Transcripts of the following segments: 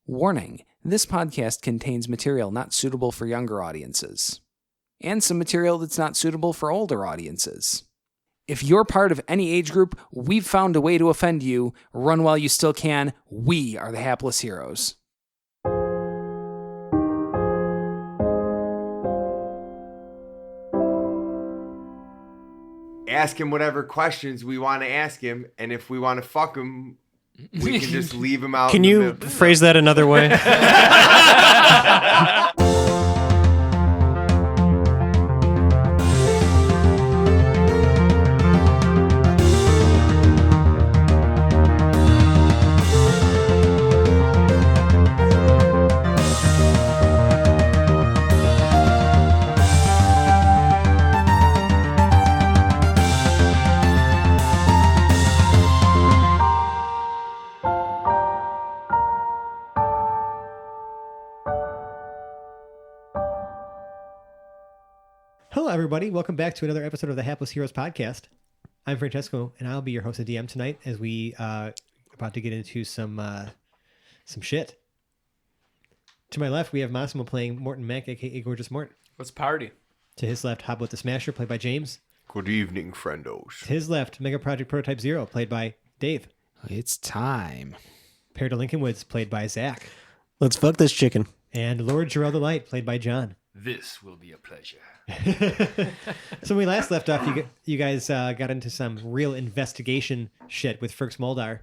Warning, this podcast contains material not suitable for younger audiences, and some material that's not suitable for older audiences. If you're part of any age group, we've found a way to offend you. Run while you still can. We are the hapless heroes. Ask him whatever questions we want to ask him, and if we want to fuck him, we can just leave him out. Can you phrase that another way? Hello, everybody. Welcome back to another episode of the Hapless Heroes podcast. I'm Francesco, and I'll be your host of DM tonight as we about to get into some shit. To my left, we have Massimo playing Morton Mac, aka Igor just Mort. Let's party. To his left, Hobblet the Smasher, played by James. Good evening, friendos. To his left, Mega Project Prototype Zero, played by Dave. It's time. Paired to Lincoln Woods, played by Zach. Let's fuck this chicken. And Lord Jarrell the Light, played by John. This will be a pleasure. So when we last left off, you guys got into some real investigation shit with Ferks Moldar.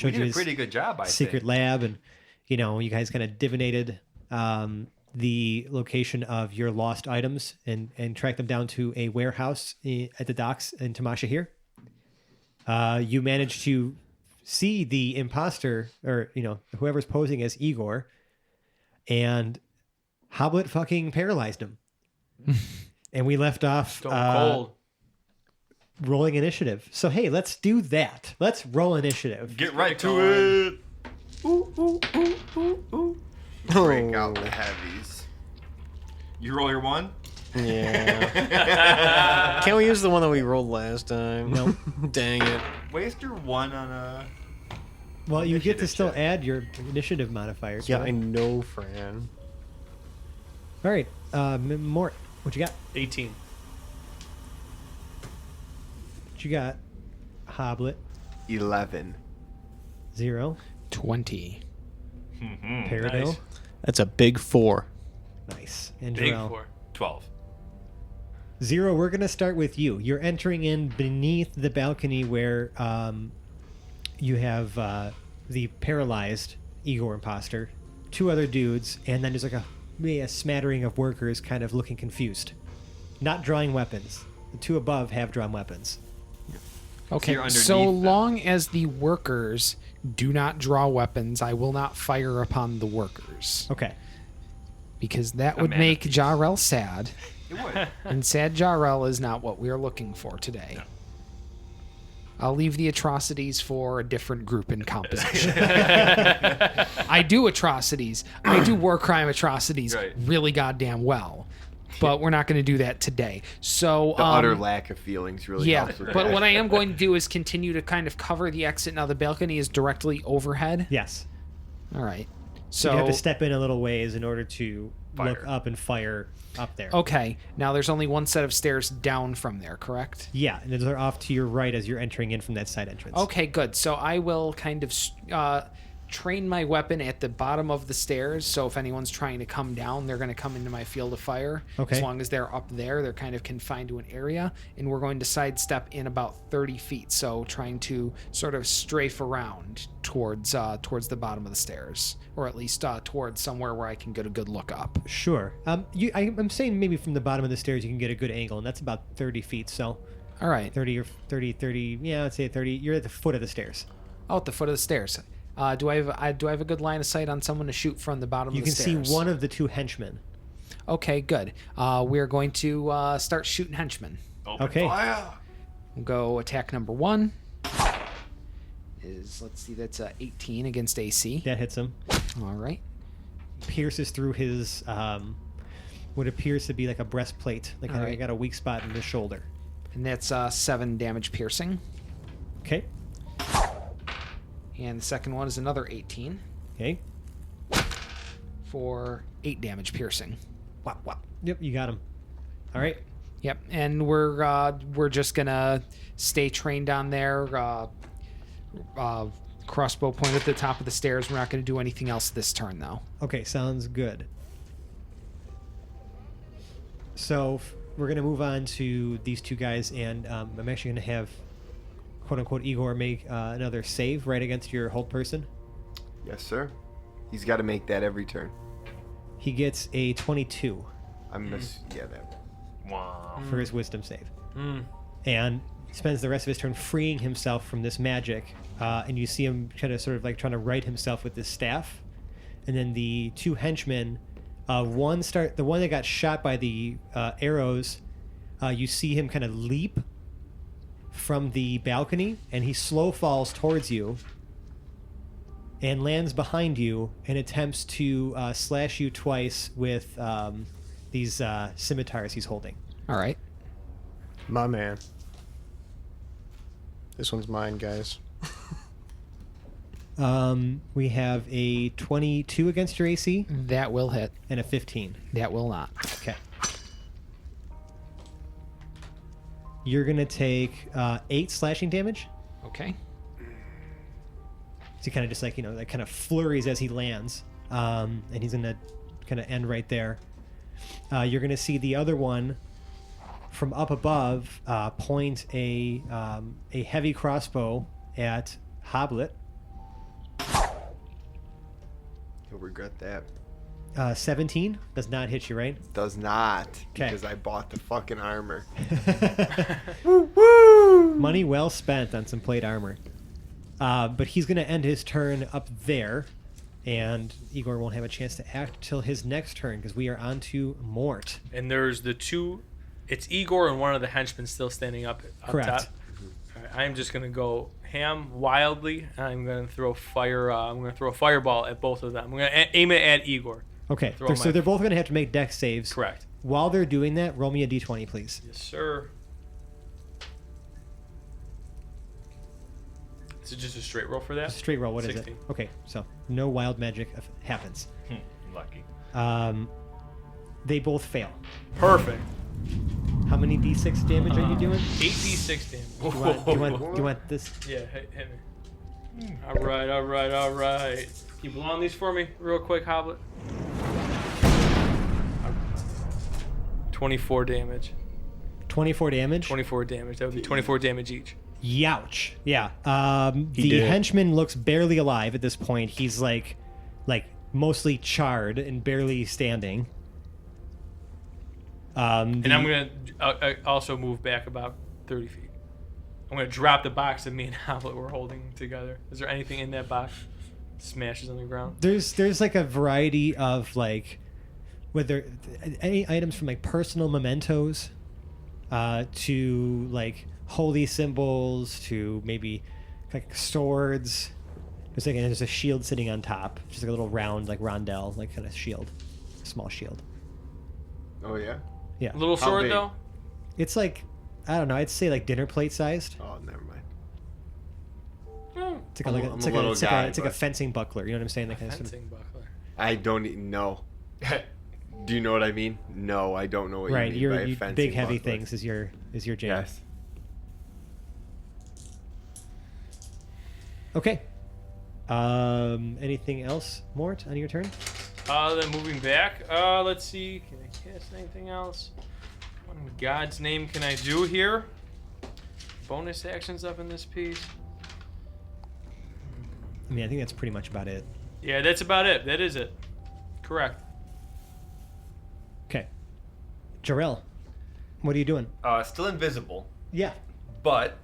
We did a pretty good job, I secret think. lab, and you guys kind of divinated the location of your lost items and tracked them down to a warehouse at the docks in Tamasha here. You managed to see the impostor, or whoever's posing as Igor, and Hobblet fucking paralyzed him. And we left off Cold. rolling initiative. So hey, let's do that. Let's roll initiative. Get right to it. Break out the heavies. You roll your one? Yeah. Can't we use the one that we rolled last time? Nope. Dang it. Waste your one on a... Well, you get to Initiative still check. add your initiative modifier. Yeah, correct? I know, Fran. All right, Mort, what you got? 18. What you got? Hobblet, 11. 0. 20. Peridot, Nice. That's a big 4. nice. And Big Jarrell. 4. 12. 0, we're going to start with you. You're entering in beneath the balcony where you have the paralyzed Igor imposter, 2 other dudes, and then there's like a smattering of workers kind of looking confused. Not drawing weapons. The 2 above have drawn weapons. Okay, you're so underneath them. long as the workers do not draw weapons, I will not fire upon the workers. Okay. Because that A would man make of peace. Jarrell sad. It would. And sad Jarrell is not what we are looking for today. No. I'll leave the atrocities for a different group in composition. I do atrocities. I do war crime atrocities Right. really goddamn well. But we're not going to do that today. So The utter lack of feelings really yeah, helps with but that. what I am going to do is continue to kind of cover the exit. Now the balcony is directly overhead. Yes. All right. So So you have to step in a little ways in order to look Fire. up and fire up there. okay. Now there's only one set of stairs down from there, correct? Yeah, and those are off to your right as you're entering in from that side entrance. Okay, good. So I will kind of train my weapon at the bottom of the stairs. So if anyone's trying to come down, they're going to come into my field of fire. Okay. As long as they're up there, they're kind of confined to an area. And we're going to sidestep in about 30 feet. So trying to sort of strafe around towards the bottom of the stairs. Or at least towards somewhere where I can get a good look up. Sure. I'm saying maybe from the bottom of the stairs you can get a good angle, and that's about 30 feet. So All right. 30 or 30, yeah, I'd say 30. You're at the foot of the stairs. Oh, at the foot of the stairs. Do I have a good line of sight on someone to shoot from the bottom You of the can stairs? see one of the 2 henchmen. Okay, good. We're going to start shooting henchmen. Open Okay. fire. We'll go attack number 1. Let's see, that's 18 against AC. That hits him. All right. Pierces through his what appears to be like a breastplate. Like All I right. got a weak spot in his shoulder. And that's 7 damage piercing. Okay. And the second one is another 18. Okay. for 8 damage piercing. Wow, wow. Yep, you got him. All right. Yep, and we're just gonna stay trained on there. Crossbow point at the top of the stairs. We're not gonna do anything else this turn, though. Okay, sounds good. So we're going to move on to these two guys, and I'm actually going to have, quote-unquote, Igor make another save right against your hold person. Yes, sir. He's got to make that every turn. He gets a 22 that. Wow. for his wisdom save. And spends the rest of his turn freeing himself from this magic, and you see him kind of sort of like trying to right himself with this staff. And then the two henchmen... the one that got shot by the arrows, you see him kind of leap from the balcony, and he slow falls towards you and lands behind you and attempts to slash you twice with these scimitars he's holding. All right. My man. This one's mine, guys. We have a 22 against your AC That will hit. and a 15. That will not. Okay. You're going to take 8 slashing damage. Okay. So he kind of just like, like kind of flurries as he lands. And he's going to kind of end right there. You're going to see the other one from up above point a heavy crossbow at Hobblet. He'll regret that. 17 does not hit you, right? Does not. 'Kay. Because I bought the fucking armor. Money well spent on some plate armor. But he's going to end his turn up there, and Igor won't have a chance to act till his next turn because we are on to Mort. And there's the two. It's Igor and one of the henchmen still standing up Correct. top. All right, I'm just gonna go ham wildly. And I'm gonna throw fire. I'm gonna throw a fireball at both of them. I'm gonna aim it at Igor. Okay, Throw so my- they're both going to have to make dex saves. Correct. While they're doing that, roll me a d20, please. Yes, sir. Is it just a straight roll for that? Straight roll, what is 16. it? Okay, so no wild magic happens. Lucky. They both fail. Perfect. How many d6 damage are you doing? 8d6 damage. You want this? Yeah, hit me. All right. You blow on these for me real quick, Hobblet? 24 damage. 24 damage? 24 damage. That would be 24 damage each. Youch. Yeah. The did it. henchman looks barely alive at this point. He's like mostly charred and barely standing. And I'm going to also move back about 30 feet. I'm going to drop the box that me and Hobblet were holding together. Is there anything in that box? Smashes on the ground. There's like a variety of like whether any items from like personal mementos to like holy symbols to maybe like swords. There's a shield sitting on top, just like a little round like rondelle, like kind of shield, small shield. Oh, yeah? Yeah, A little How sword, big? though? it's like I don't know. I'd say like dinner plate sized. Oh, never mind. It's like I'm like a- I'm it's a like little it's like guy, it's like a but- fencing buckler. You know what I'm saying? That kind of Fencing buckler. I don't even know. Do you know what I mean? No, I don't know what right. you mean by Your fencing big heavy buckler. things is your jam. Yes. Okay. Anything else, Mort, on your turn? Then moving back, let's see. Can I cast anything else? What in God's name can I do here? Bonus actions up in this piece. I mean, I think that's pretty much about it. Yeah, that's about it. That is it. Correct. Okay. Jarrell, what are you doing? Still invisible, Yeah. but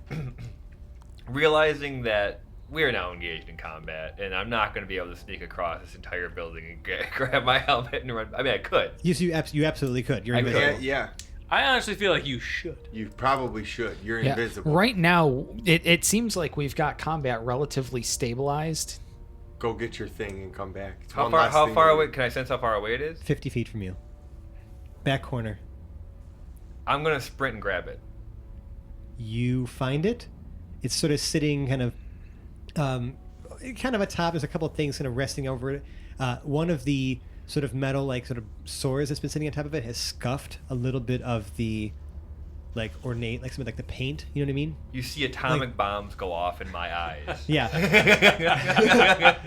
realizing that we are now engaged in combat, and I'm not going to be able to sneak across this entire building and grab my helmet and run. I mean, I could. You absolutely could. You're I invisible. could. Yeah, I honestly feel like you should. you probably should. You're Yeah. invisible. Right now, it seems like we've got combat relatively stabilized. Go get your thing and come back. It's How one far? less How thing far to away? do. Can I sense how far away it is? 50 feet from you. Back corner. I'm going to sprint and grab it. You find it. It's sort of sitting kind of atop. There's a couple of things kind of resting over it. One of the sort of metal, like sort of swords that's been sitting on top of it has scuffed a little bit of the like ornate, like some of like the paint. You know what I mean? You see atomic bombs go off in my eyes. Yeah.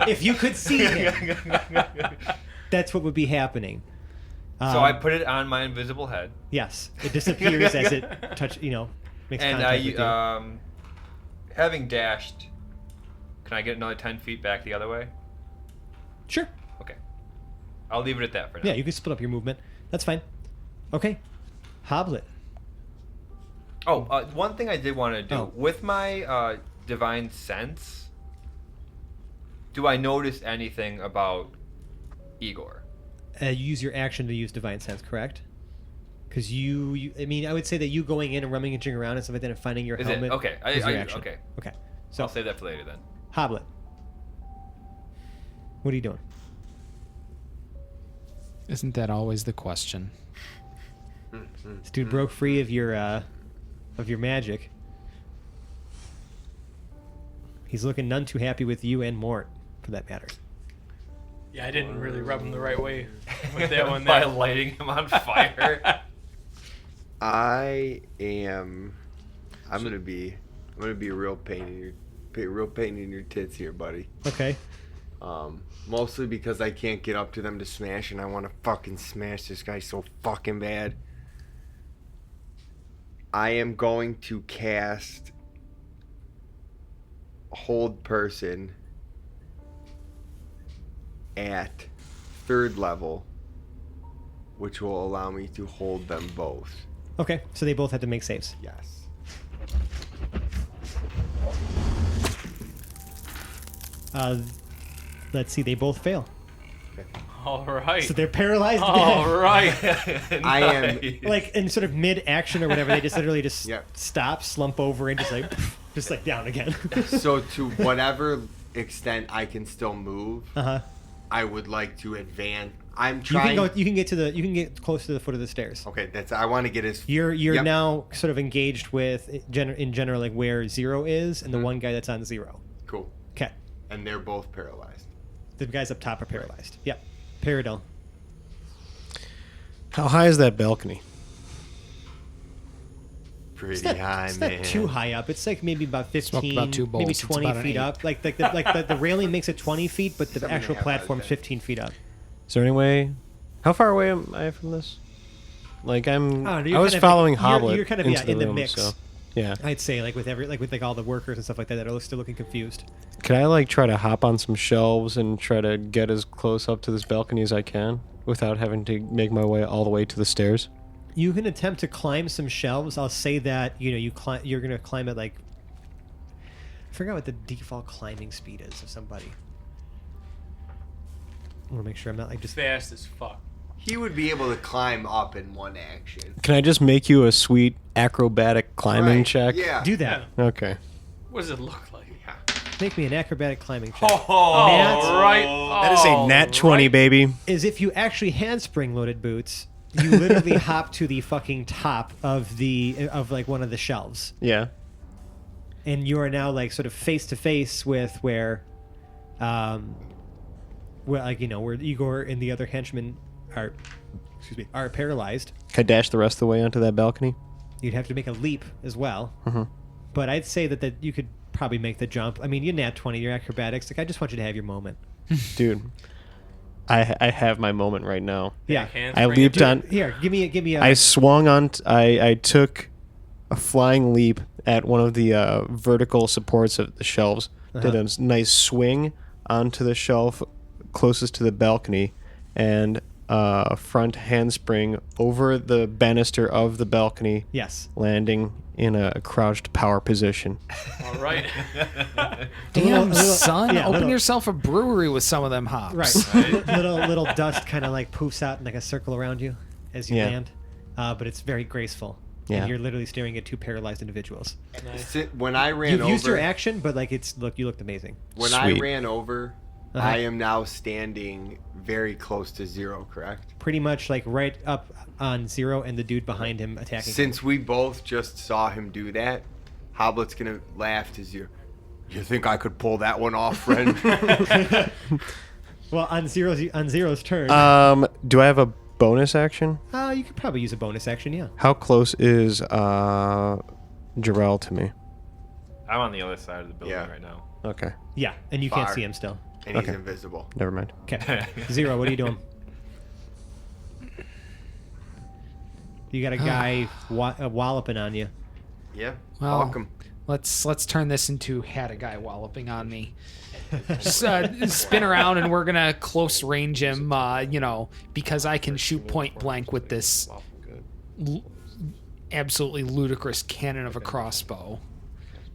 If you could see him, that's what would be happening. So I put it on my invisible head. Yes, it disappears as it makes And contact with you. Having dashed, can I get another 10 feet back the other way? Sure. Okay. I'll leave it at that for now. Yeah, you can split up your movement. That's fine. Okay. Hobblet. Oh, one thing I did want to do. Oh. With my divine sense, do I notice anything about Igor? You use your action to use divine sense, correct? Because I mean, I would say that you going in and rummaging around and stuff like that and finding your Is helmet it? Okay. is your action. Okay. Okay. So So, I'll save that for later then. Hobblet. What are you doing? Isn't that always the question? This dude broke free of your magic. He's looking none too happy with you and Mort, for that matter. Yeah, I didn't really rub him the right way with that one. By There. lighting him on fire. I'm gonna be a real pain in your tits here, buddy. Okay. Mostly because I can't get up to them to smash, and I want to fucking smash this guy so fucking bad. I am going to cast Hold Person at 3rd level, which will allow me to hold them both. Okay, so they both have to make saves. Yes. Let's see, they both fail. All right. So they're paralyzed. All right. I am. Like in sort of mid-action or whatever, they just literally just Yep. stop, slump over, and just like down again. So to whatever extent I can still move, Uh-huh. I would like to advance. I'm You trying. can get close to the foot of the stairs. Okay, I want to get as. You're Yep. now sort of engaged with in general like where 0 is and the one guy that's on 0. Cool. Okay. And they're both paralyzed. The guys up top are paralyzed. Yep. Paradil. How high is that balcony? Pretty It's not, high, it's man. not too high up. It's like maybe about 15, about 2 maybe bolts. It's 20 about an feet 8. up. Like the railing makes it 20 feet, but the 7.5 actual out of platform's 10. 15 feet up. Is there any way? How far away am I from this? Like I was you're kind of- following you're- Hobblet you're kind of, into yeah, the in the room, mix. so yeah. I'd say like with all the workers and stuff like that are still looking confused. Can I like try to hop on some shelves and try to get as close up to this balcony as I can without having to make my way all the way to the stairs? You can attempt to climb some shelves. I'll say that you're gonna climb at like I forgot what the default climbing speed is of somebody. I want to make sure I'm not like just Fast as fuck. He would be able to climb up in one action. Can I just make you a sweet acrobatic climbing Right, check? Yeah. do that. Okay. What does it look like? Yeah. Make me an acrobatic climbing check. All right. That is a nat 20, baby. Is if you actually had spring-loaded boots, you literally hop to the fucking top of like one of the shelves, Yeah. and you are now like sort of face to face with where where Igor and the other henchmen are paralyzed. Can I dash the rest of the way onto that balcony? You'd have to make a leap as well. Mhm. But I'd say that you could probably make the jump. I mean, you're nat 20, you're acrobatics. Like, I just want you to have your moment. Dude, I have my moment right now. Yeah. I leaped on. Here, give me a. I swung on. I took a flying leap at one of the vertical supports of the shelves. Did a nice swing onto the shelf closest to the balcony, and a front handspring over the banister of the balcony, Yes. landing in a crouched power position. All right. Damn, son. yeah, Open little- yourself a brewery with some of them hops. Right. little dust kind of like poofs out in like a circle around you as you Yeah. land. But it's very graceful. Yeah. And you're literally staring at 2 paralyzed individuals. Nice. When I ran You've over, used your action, but like you looked amazing. when I Sweet. ran over, Uh-huh. I am now standing very close to 0, correct? Pretty much like right up on 0 and the dude behind him attacking him. Since we both just saw him do that, Hobblet's gonna laugh to 0. You think I could pull that one off, friend? Well, on Zero's turn, Do I have a bonus action? you could probably use a bonus action. Yeah. How close is Jarrell to me? I'm on the other side of the building Yeah. right now. Okay, Yeah, and you can't Far. see him still. And he's Okay. invisible. never mind. Okay. Zero, what are you doing? You got a guy walloping on you. Yeah. Well, Welcome. let's turn this into had a guy walloping on me. Just spin around and we're gonna close range him. Because I can shoot point blank with this absolutely ludicrous cannon of a crossbow.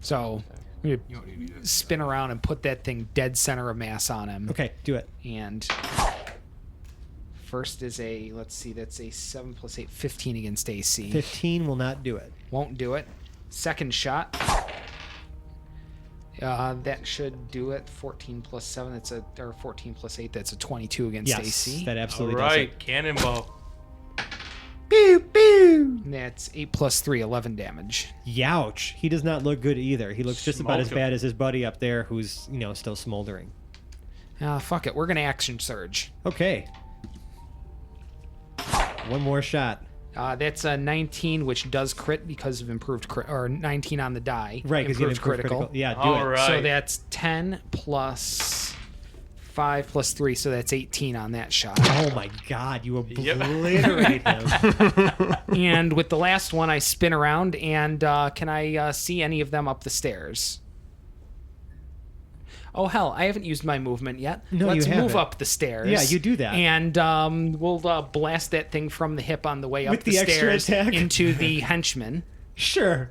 So I'm gonna spin around and put that thing dead center of mass on him. Okay, do it. And first is that's a 7 + 8, 15 against AC. 15 will not do it. Won't do it. Second shot. That should do it. 14 + 7. Or 14 + 8. That's a 22 against Yes, AC. that All absolutely does right, it. cannonball. Pew pew. That's 8 + 3, 11 damage. Youch. He does not look good either. He looks just about as Smoke him. bad as his buddy up there who's, still smoldering. Fuck it. We're gonna action surge. Okay. One more shot. That's a 19, which does crit because of improved crit, or 19 on the die. Right, because you improved have critical. Yeah, do All it. right. So that's 10 + 5 + 3, so that's 18 on that shot. Oh my god, you obliterate him. And with the last one, I spin around, and can I see any of them up the stairs? Oh, hell, I haven't used my movement yet. No, Let's you move haven't. up the stairs. Yeah, you do that. And we'll blast that thing from the hip on the way up With the extra stairs attack? into the henchman. Sure.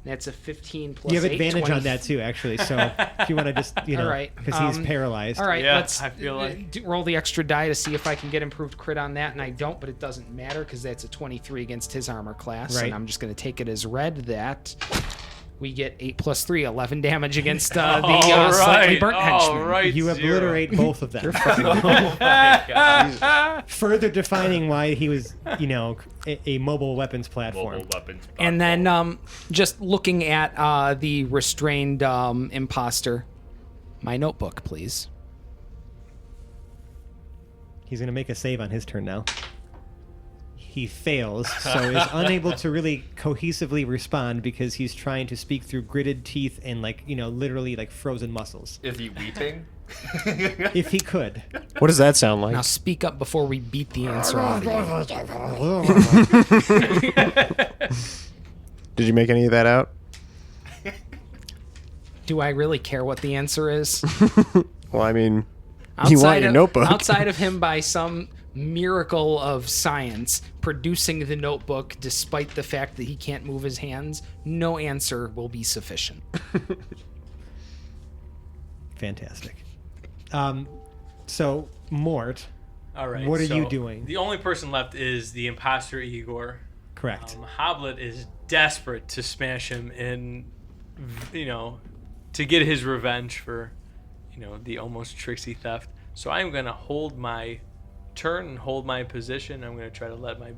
That's a 15 + You have 8, advantage 20. on that too, actually. So if you want to just, All right. because he's paralyzed. All right, Yeah, let's I feel like- roll the extra die to see if I can get improved crit on that, and I don't, but it doesn't matter because that's a 23 against his armor class, Right. and I'm just going to take it as read that we get 8 + 3, 11 damage against the All slightly right, burnt all henchman. right, You Zero. obliterate both of them. Oh my god. Further defining why he was, a mobile weapons platform. Mobile weapons. And then just looking at the restrained imposter, my notebook, please. He's going to make a save on his turn now. He fails, so is unable to really cohesively respond because he's trying to speak through gritted teeth and literally frozen muscles. Is he weeping? If he could. What does that sound like? Now speak up before we beat the answer out of you. Did you make any of that out? Do I really care what the answer is? Well, I mean, you want your notebook. Outside of him, by some miracle of science, producing the notebook despite the fact that he can't move his hands, no answer will be sufficient. Fantastic. So, Mort, All right. What are you so doing? The only person left is the imposter Igor. correct. Hobblet is desperate to smash him in, to get his revenge for, the almost tricksy theft. So I'm gonna hold my turn and hold my position. I'm gonna try to let my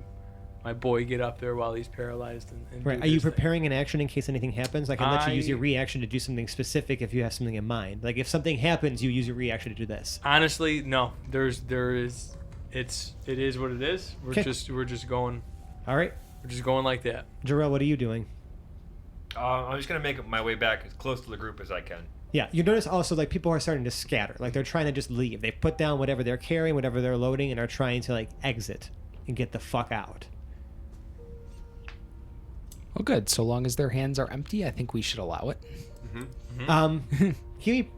boy get up there while he's paralyzed. And Right. do Are you his thing. preparing an action in case anything happens? I can let you use your I- reaction to do something specific if you have something in mind. Like if something happens, you use your reaction to do this. Honestly, no. It is what it is. We're 'Kay. just going All right. like that. Jarrell, what are you doing? I'm just gonna make my way back as close to the group as I can. Yeah, you notice also people are starting to scatter. Like they're trying to just leave. They put down whatever they're carrying, whatever they're loading, and are trying to exit and get the fuck out. Well, good. So long as their hands are empty, I think we should allow it. Give me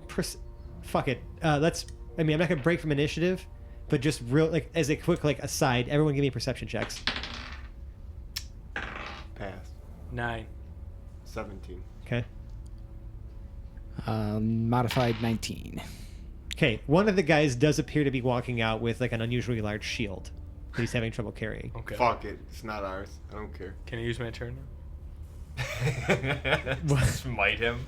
fuck it. I'm not gonna break from initiative, but just real as a quick aside, everyone give me perception checks. Pass. 9. 17. Okay. Modified 19. Okay. One of the guys does appear to be walking out with an unusually large shield that he's having trouble carrying. Okay. Fuck it. It's not ours. I don't care. Can I use my turn now? Smite him.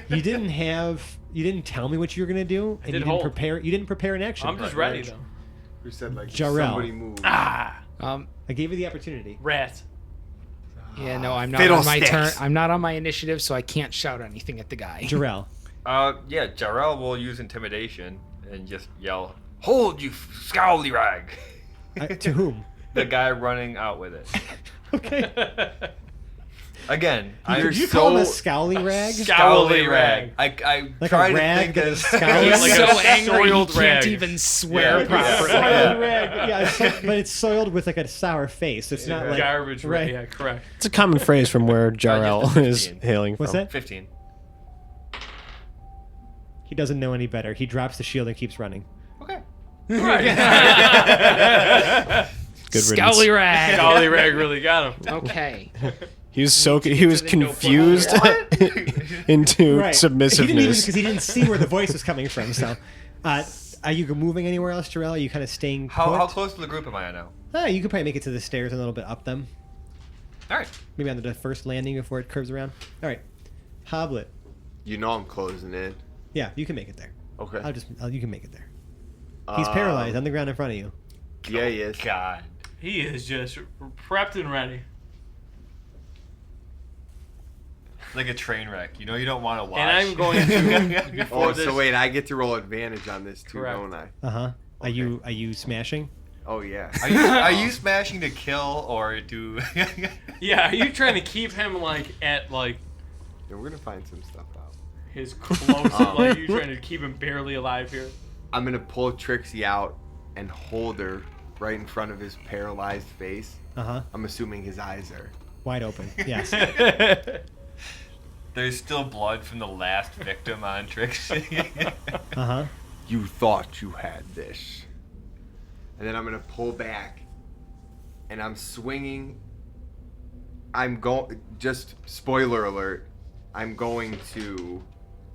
You didn't tell me what you were gonna do, and did you hold. didn't prepare an action. I'm just ready though. Who said Jarrell. somebody move? Ah, I gave you the opportunity. rat. Yeah, no, I'm not on my turn. Fiddlesticks. I'm not on my initiative, so I can't shout anything at the guy. Jarrell. Yeah, Jarrell will use intimidation and just yell, "Hold, you scowlyrag!" To whom? The guy running out with it. Okay. Again, Did you call him a scowlyrag? Scowlyrag. I Like try a rag to that think is of scowling? He's Like so a angry he soiled can't rag. even swear Yeah. properly. Scowlyrag. Yeah, but it's soiled with like a sour face. It's not like Garbage, right. right? Yeah, correct. It's a common phrase from where just Jarl a is 15. hailing from. What's that? 15. He doesn't know any better. He drops the shield and keeps running. Okay. Good riddance. Scowlyrag. Scowlyrag really got him. Okay. He was confused into Right. submissiveness. He didn't even because he didn't see where the voice was coming from. So, are you moving anywhere else, Jarrell? Are you kind of staying put? How close to the group am I now? You could probably make it to the stairs and a little bit up them. All right. Maybe on the first landing before it curves around. All right, Hobblet. You know I'm closing in. Yeah, you can make it there. Okay. You can make it there. He's paralyzed on the ground in front of you. Yeah, he is. God. He is just prepped and ready. Like a train wreck. You know you don't want to watch. And I'm going to before Oh, this. so wait, I get to roll advantage on this too, Correct. don't I? Are you smashing? Oh yeah. Are you smashing to kill or to? Yeah, are you trying to keep him like at like Yeah, we're gonna find some stuff out. his closest? Like you trying to keep him barely alive here? I'm gonna pull Trixie out and hold her right in front of his paralyzed face. I'm assuming his eyes are. Wide open. Yes. There's still blood from the last victim on Trixie. You thought you had this. And then I'm gonna pull back, and I'm swinging. Just spoiler alert. I'm going to,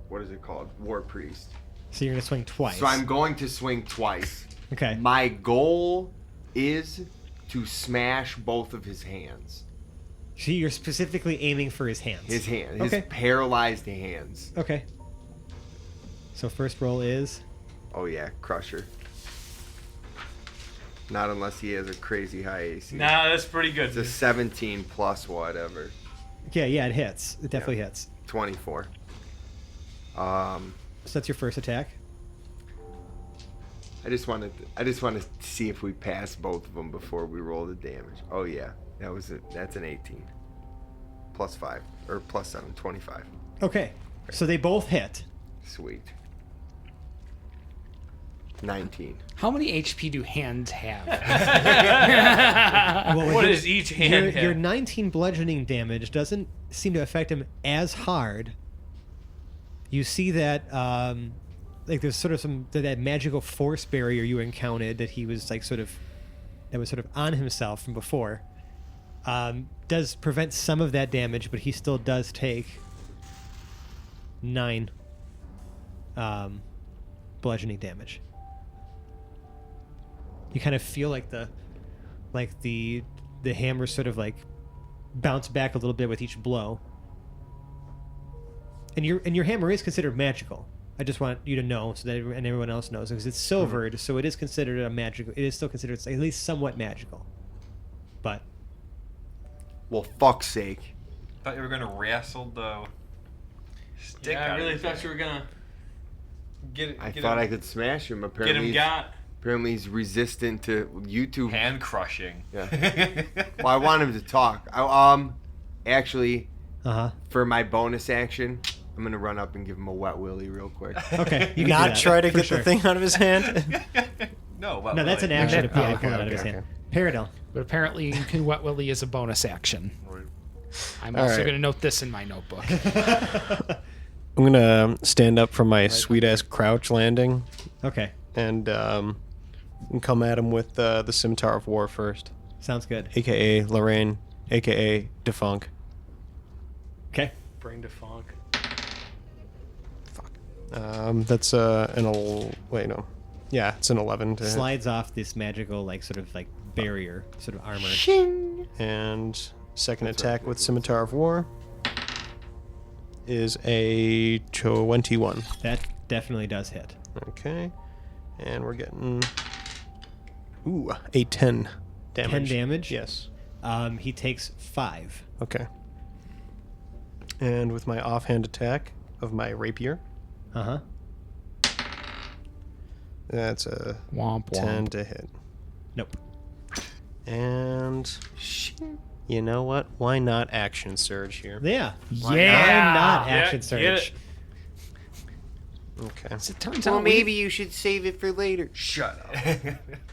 what is it called? War Priest. So you're gonna swing twice. So I'm going to swing twice. Okay. My goal is to smash both of his hands. So you're specifically aiming for his hands. His hand, his Okay. paralyzed hands. Okay. So first roll is. Oh yeah, Crusher. Not unless he has a crazy high AC. Nah, that's pretty good. It's a 17 plus whatever. Yeah, it hits. It definitely hits. 24. So that's your first attack. I just want to see if we pass both of them before we roll the damage. Oh yeah, that's an 18. Plus 5 or plus 7, 25. Okay. So they both hit. Sweet. 19. How many HP do hands have? Well, What is each hand your hit? 19 bludgeoning damage doesn't seem to affect him as hard. You see that like there's sort of that magical force barrier you encountered that he was like that was sort of on himself from before. Does prevent some of that damage, but he still does take 9 bludgeoning damage. You kind of feel like the hammer sort of like bounce back a little bit with each blow. And your hammer is considered magical. I just want you to know so that and everyone else knows because it's silvered, so it is considered a magical. It is still considered at least somewhat magical. But Well, fuck's sake. Thought you were gonna wrestle the stick. Yeah, I out really of his thought hand. you were gonna get I get thought him, I could smash him. get Apparently, him got. apparently he's resistant to YouTube. hand crushing. Yeah. Well, I want him to talk. Actually, for my bonus action, I'm gonna run up and give him a wet willy real quick. okay, you can do Not that, try to for get sure. the thing out of his hand. No, what No, that's an really? action to pull Oh, it okay, out of his okay, hand. Paradel. But apparently, you can Wet Willy as a bonus action. I'm All also right. going to note this in my notebook. I'm gonna stand up from my sweet ass crouch landing Okay, and come at him with the Scimitar of War first, sounds good. aka Lorraine, aka Defunk. Okay, Bring to funk. That's it's an 11 to hit. slides off this magical like sort of like barrier, sort of armor. And second attack with Scimitar of War is a 21. That definitely does hit. Okay, and we're getting a 10 damage. 10 damage? Yes. He takes 5. Okay. And with my offhand attack of my rapier, Uh-huh. That's a Womp 10 womp. to hit. Nope. And you know what? Why not action surge here? Yeah. Yeah. Why not Yeah, action get surge? it. Okay. As it turns Well, out, maybe you should save it for later. Shut up.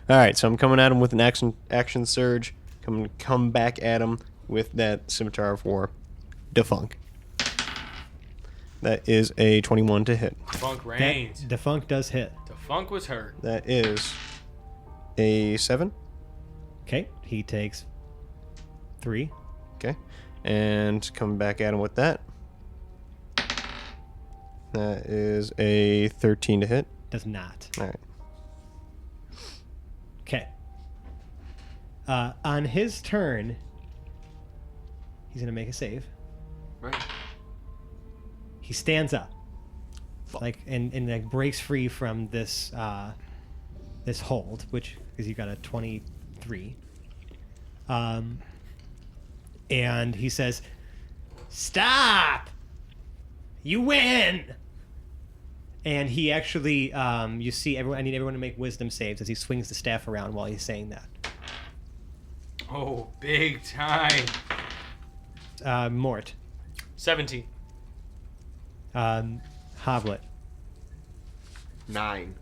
All right, so I'm coming at him with an action surge. Come back at him with that scimitar of war, defunk. That is a 21 to hit. Funk That reigns. defunk does hit. The funk was hurt. That is a 7. Okay, he takes 3. Okay, and come back at him with that. That is a 13 to hit. Does not. All right. Okay. On his turn, he's gonna make a save. Right. He stands up, like and like breaks free from this this hold, which because you got a 23. And he says, "Stop! You win!" And he actually, you see everyone. I need everyone to make wisdom saves as he swings the staff around while he's saying that. Oh, big time. Mort, 17. Hobblet, 9.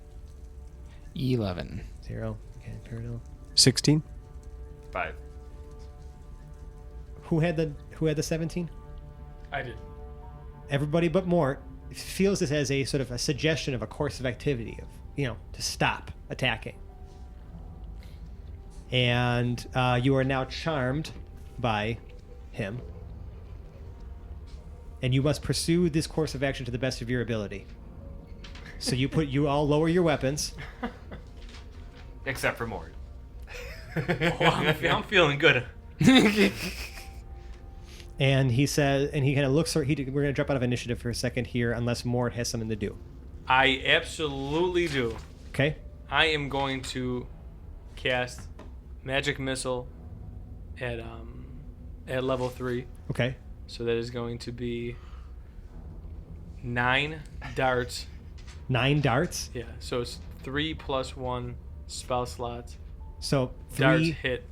11. 0. Okay, Paradil. 16. 5. Who had the 17? I did. Everybody but Mort feels this as a sort of a suggestion of a course of activity of, to stop attacking. And you are now charmed by him. And you must pursue this course of action to the best of your ability. So you all lower your weapons. Except for Mort. Oh, I'm feeling good. And he says, and he kind of looks. We're going to drop out of initiative for a second here, unless Mort has something to do. I absolutely do. Okay. I am going to cast Magic Missile at level 3. Okay. So that is going to be 9 darts. 9 darts. Yeah. So it's 3 plus 1 spell slots. So Darts 3 hit.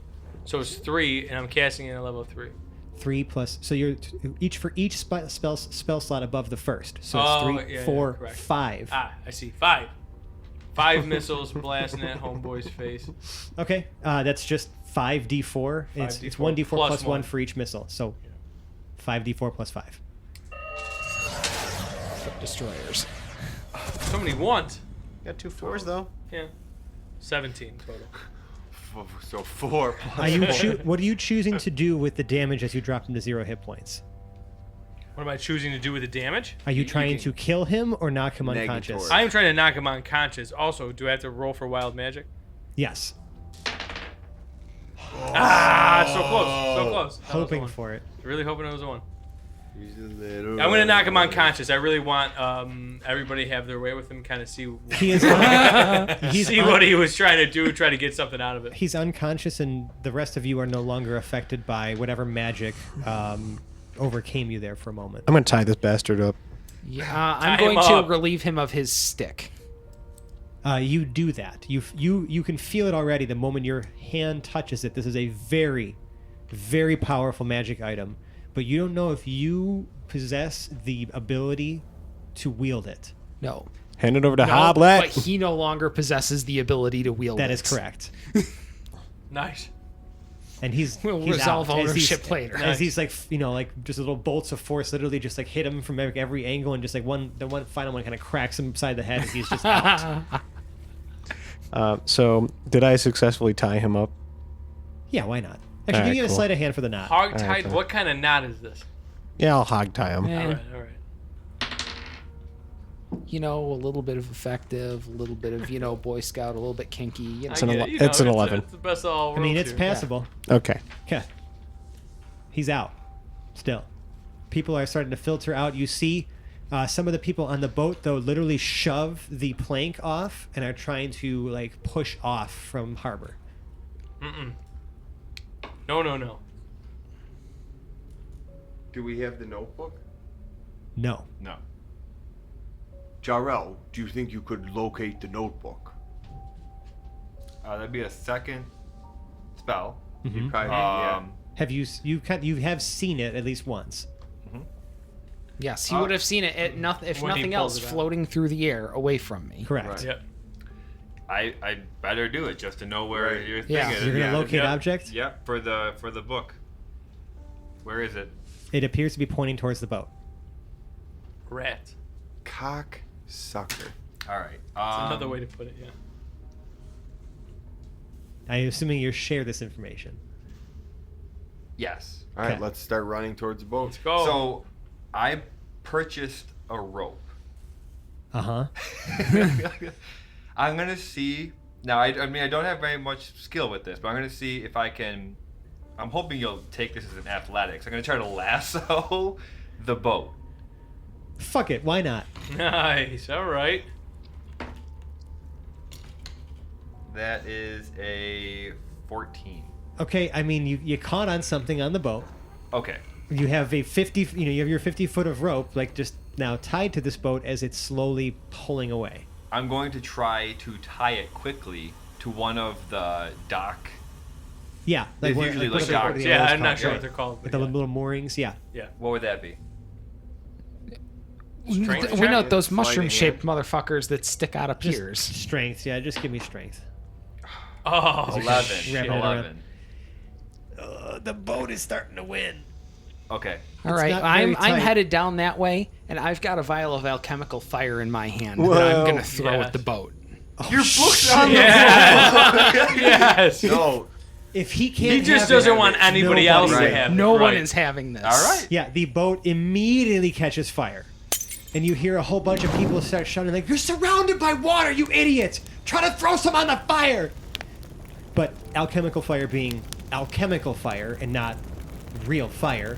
So it's 3, and I'm casting it at level 3. 3 plus. So you're each spell slot above the first. So it's Oh, 3, yeah, 4, correct. 5. Ah, I see. 5. 5 missiles blasting at homeboy's face. Okay. That's just 5d4. It's 1d4 plus 1 for each missile. So 5d4 plus 5. Destroyers. So many ones. Got 2 4s though. Yeah. 17 total. So 4 Are you what are you choosing to do with the damage as you drop him to 0 hit points? What am I choosing to do with the damage? Are you trying to kill him or knock him unconscious? Negatory. I am trying to knock him unconscious. Also, do I have to roll for wild magic? Yes. Ah, so close. So close. That was the Hoping one. for it. Really hoping it was the one. I'm I'm gonna knock him unconscious. I really want everybody to have their way with him, kind of see He is what he was trying to do, try to get something out of it. he's unconscious, and the rest of you are no longer affected by whatever magic overcame you there for a moment. I'm gonna tie this bastard up. Yeah, I'm Tie going him to up. relieve him of his stick. You do that. You can feel it already the moment your hand touches it. This is a very, very powerful magic item, but you don't know if you possess the ability to wield it. No. Hand it over to No, Hobblet. but he no longer possesses the ability to wield That it. is correct. Nice. And he's We'll he's resolve out. ownership later. As these like just little bolts of force literally just like hit him from every angle, and just like the one final one kind of cracks him beside the head, and he's just out. So did I successfully tie him up? Yeah, why not? Actually, Alright, give me a cool. sleight of hand for the knot. Hog-tied. Okay. What kind of knot is this? Yeah, I'll hog tie him. Eh, All right. a little bit of effective, a little bit of, Boy Scout, a little bit kinky. It's an I get ele- it, you know, it's an 11. It's the best of all I mean, worlds it's here. passable. Okay. Okay. He's out. Still. People are starting to filter out. You see some of the people on the boat, though, literally shove the plank off and are trying to, like, push off from harbor. No. Do we have the notebook? No. No. Jarrell, do you think you could locate the notebook? That'd be a second spell. You probably, yeah. Have you have seen it at least once? Yes, he would have seen it, if When he nothing pulls else, it out. floating through the air away from me. Correct. Right. Yep. I better do it just to know where Right. your thing Yeah. is. You're gonna Yeah. locate Yep. object. Yep, for the book. Where is it? It appears to be pointing towards the boat. Rat. Cock sucker. All right. That's another way to put it. Yeah. I'm assuming you share this information. Yes. All right, Okay. let's start running towards the boat. Let's go. So, I purchased a rope. Uh huh. I'm gonna see. Now, I mean, I don't have very much skill with this, but I'm gonna see if I can. I'm hoping you'll take this as an athletics. I'm gonna try to lasso the boat. Fuck it. Why not? Nice. All right. That is a 14. Okay. I mean, you caught on something on the boat. Okay. You have a 50. You have your 50 foot of rope, like just now tied to this boat as it's slowly pulling away. I'm going to try to tie it quickly to one of the dock. Yeah. There's what- usually what like are docks. the Yeah, others I'm not called? sure Right. what they're called. With But the yeah. little moorings. Yeah. Yeah. What would that be? Strength We know check? those Sleight of mushroom-shaped motherfuckers that stick out of Just piers. strength. Yeah. Just give me strength. Oh, 11. shit. Wrap it around. 11. The boat is starting to win. Okay. All right, not I'm very tight. headed down that way, and I've got a vial of alchemical fire in my hand that I'm Whoa. going to throw Yes. at the boat. Your book's on Yes. No. If he can't, He just have doesn't it, want anybody nobody else Right. to have it. No one Right. is having this. All right. Yeah, the boat immediately catches fire. And you hear a whole bunch of people start shouting like, "You're surrounded by water, you idiot! Try to throw some on the fire!" But alchemical fire being alchemical fire and not real fire,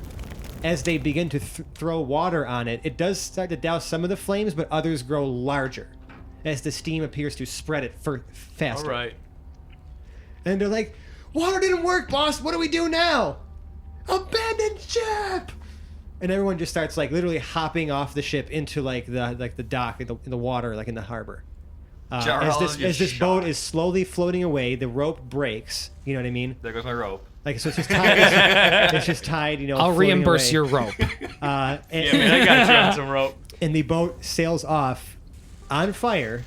as they begin to throw water on it, it does start to douse some of the flames, but others grow larger as the steam appears to spread it All faster. right. And they're like, "Water didn't work, boss. What do we do now?" "Abandon ship!" And everyone just starts like literally hopping off the ship into like the dock in the water, like in the harbor. As Charles this just boat shot. is slowly floating away, the rope breaks. You know what I mean? There goes my rope. Like so, it's just tied. it's just tied. You know. I'll floating reimburse away. your rope. And, Yeah, man, I got you on some rope. and the boat sails off on fire,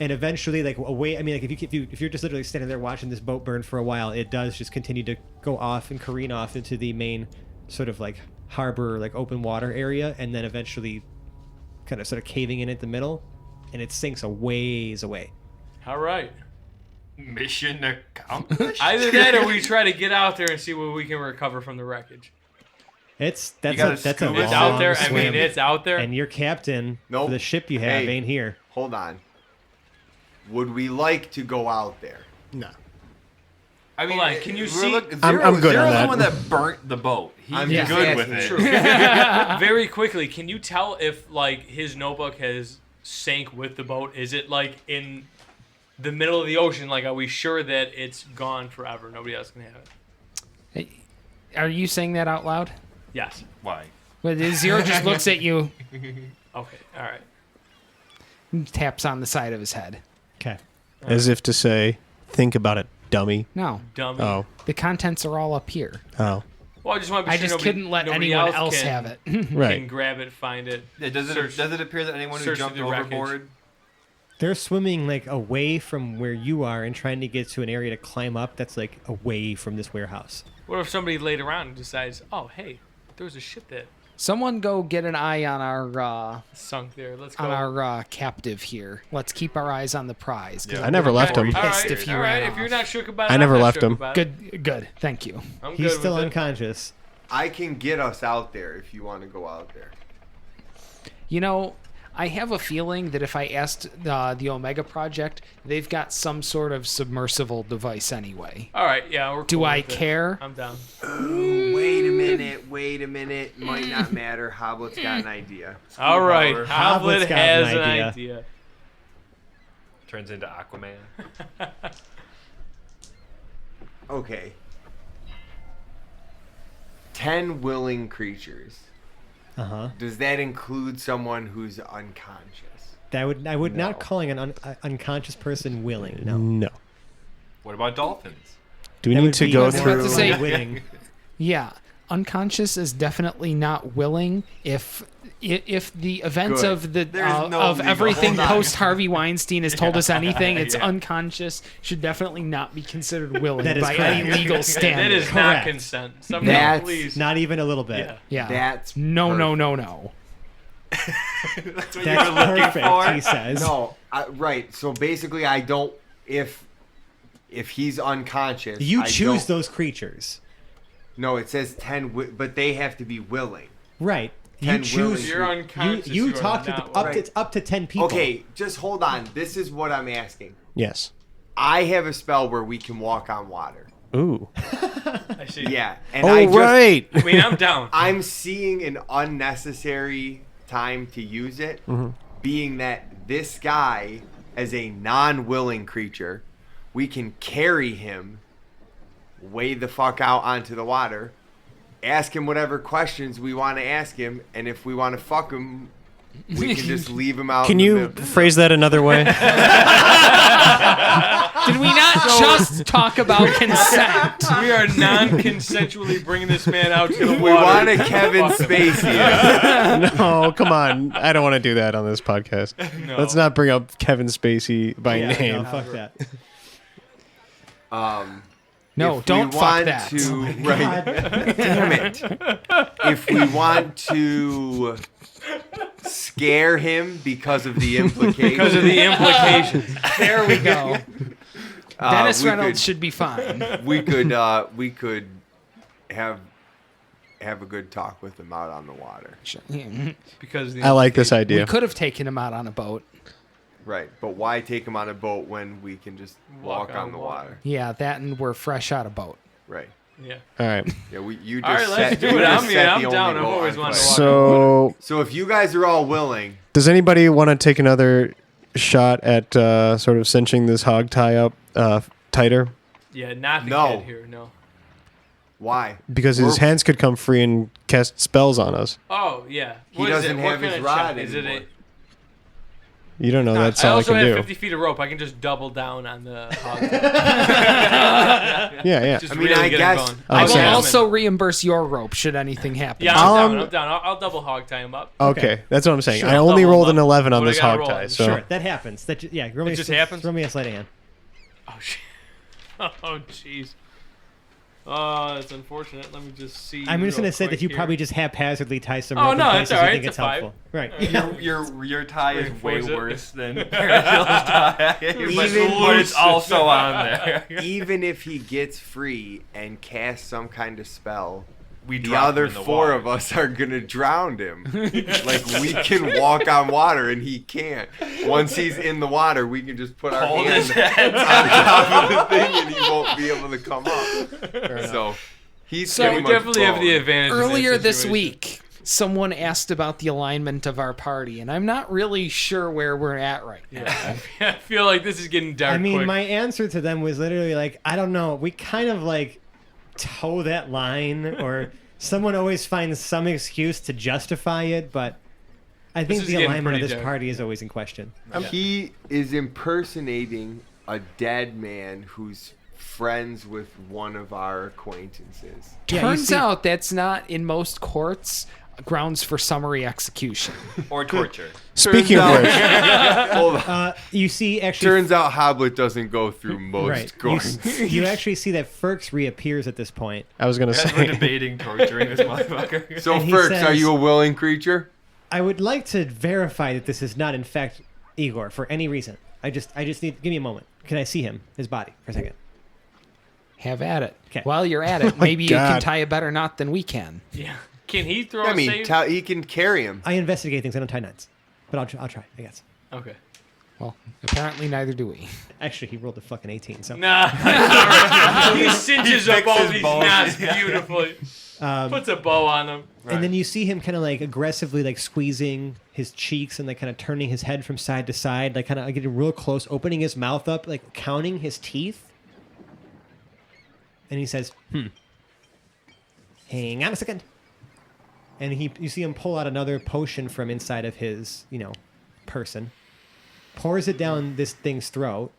and eventually like away. I mean, like if you're just literally standing there watching this boat burn for a while, it does just continue to go off and careen off into the main sort of like harbor, like open water area, and then eventually kind of sort of caving in at the middle, and it sinks a ways away. All right. Mission accomplished. Either that or we try to get out there and see what we can recover from the wreckage. That's gotta a scoop long it. It's out there. I swim. mean, it's out there. And your captain Nope. for the ship you have Hey. ain't here. Hold on. Would we like to go out there? No. I mean, Hold on, can you we're see- I'm good on Zero's that. the one that burnt the boat. He's I'm Yeah. just good with asking. it. Very quickly, can you tell if like his notebook has sank with the boat? Is it like in the middle of the ocean? Like, are we sure that it's gone forever? Nobody else can have it. Are you saying that out loud? Yes. Why? But Zero just looks at you, Okay. All right. and taps on the side of his head. Okay. As if to say, think about it, dummy. No, Dummy. Oh. the contents are all up here. Oh. Well, I just want to be I sure just nobody, couldn't let nobody anyone else can, have it. Can Right. grab it, find it. Yeah, does it appear that anyone who search jumped the wreckage. overboard? They're swimming like away from where you are and trying to get to an area to climb up that's like away from this warehouse. What if somebody laid around and decides, oh, hey, there was a ship that Someone go get an eye on our sunk there. Let's go. on our captive here. Let's keep our eyes on the prize. 'cause I never left him. All pissed right, if he all ran right. If you're off. not shook about it, I I'm never not left shook him. about it. Good. Thank you. I'm He's good still with it. unconscious. I can get us out there if you want to go out there. You know, I have a feeling that if I asked the Omega Project, they've got some sort of submersible device anyway. All right, yeah. We're Do cool I with it. care? I'm down. Wait a minute. Might not matter. Hoblet's got an idea. All right, power. Hobblet Hoblet's got has an an idea. idea. Turns into Aquaman. Okay. 10 willing creatures. Uh-huh. Does that include someone who's unconscious? I would not No. calling an unconscious person willing. No. No. What What about dolphins? Do we That need would to be go more about through? to say- winning. Yeah, unconscious is definitely not willing. If the events Good. of the There's no of legal- everything hold on. post Harvey Weinstein has told us anything, it's Yeah. unconscious should definitely not be considered willing That is by correct. any legal That standard. is not Correct. consent. Somebody That's- please. Not even a little bit. Yeah. Yeah, That's no. That's what That's you were looking perfect, for. he says. No, right. So basically, I don't. If he's unconscious, You I choose don't- those creatures. No, it says 10, but they have to be willing. Right. You 10 choose. willing- You're unconscious. You are talk to not up willing. to up to 10 people. Okay, just hold on. This is what I'm asking. Yes. I have a spell where we can walk on water. Ooh. I see. Yeah, and Oh, I just, right. I mean, I'm down. I'm seeing an unnecessary time to use it, being that this guy, as a non-willing creature, we can carry him way the fuck out onto the water, ask him whatever questions we want to ask him, and if we want to fuck him, we can just leave him out. Can in the you middle. phrase that another way? Did we not just talk about consent? We are non-consensually bringing this man out to the water. We want a Kevin Spacey. No, come on. I don't want to do that on this podcast. No. Let's not bring up Kevin Spacey by Yeah, name. no, fuck that. No, If don't we fuck want that. to, right? Damn it! If we want to scare him because of the implications, Because of the implications. There we go. Dennis we Reynolds could- should be fine. we could have a good talk with him out on the water. Because the I like this We idea. could have taken him out on a boat. Right, but why take him on a boat when we can just walk on the water? Yeah, that and we're fresh out of boat. Right. Yeah. All right. Yeah, you just All right, let's set, do you it. just I'm set I'm the down. only I've boat always on wanted to fire. walk. So, So if you guys are all willing, does anybody want to take another shot at sort of cinching this hog tie up tighter? Yeah, not the No. kid here. No. why? Because his We're- hands could come free and cast spells on us. Oh yeah. He What is doesn't it? What have his kind of rod check? Is it anymore. You don't know. That's I all I also can have do. 50 feet of rope. I can just double down on the hog. Yeah, yeah. Just I mean, really I get him guess- going. Oh, I will so- also reimburse your rope should anything happen. Yeah, I'll- I'm down. I'll double hog tie him up. Okay, that's what I'm saying. Sure. I only Double rolled up. an 11 on What I this gotta hog roll? tie. So Sure, that happens. Roll me It just happens? Throw me a sleight of hand. Oh shit. Oh jeez. Oh, that's unfortunate. Let me just see. I'm just real going to say quick that you here. probably just haphazardly tie some Oh, rope no, in it's places you alright. think It's it's a 5. helpful. Right. Your tie is way Reinforce it. worse than Paracel's tie. But it's also on there. Even if he gets free and casts some kind of spell, We the drop him other in the four water. of us are gonna drown him. Like we can walk on water and he can't. Once he's in the water, we can just put our Hold hand his head on top of the thing and he won't be able to come up. So he's So- pretty We much definitely have the boned. advantage. in Earlier this situation. week, someone asked about the alignment of our party, and I'm not really sure where we're at right now. Yeah, I feel like this is getting dark. I mean, quick. my answer to them was literally like, I don't know. We kind of like toe that line, or someone always finds some excuse to justify it, but I think is the getting alignment of pretty this dark. party is always in question. He is impersonating a dead man who's friends with one of our acquaintances. Yeah, you Turns see- out that's not in most courts grounds for summary execution. Or torture. speaking of which, Hold on. You see, actually, Turns out Hobblet doesn't go through most right? courts. You actually see that Ferks reappears at this point. I was gonna As we're say. debating torturing this motherfucker. So And he Ferks, are says- you a willing creature? I would like to verify that this is not, in fact, Igor for any reason. I just need. Give me a moment. Can I see him, his body, for a second? Have at it. 'Kay. While you're at it, maybe you can God. tie a better knot than we can. yeah. Can he throw I a mean, save? he can carry him. I investigate things. I don't tie knots, but I'll try. I guess. Okay. Well, apparently neither do we. Actually, he rolled a fucking 18. So Nah. he cinches up all fixes these bows. knots beautifully. Um, Puts a bow on them. And then you see him kind of like aggressively like squeezing his cheeks and like kind of turning his head from side to side, like kind of getting real close, opening his mouth up, like counting his teeth. And he says, hang on a second. And you see him pull out another potion from inside of his, person, pours it down this thing's throat,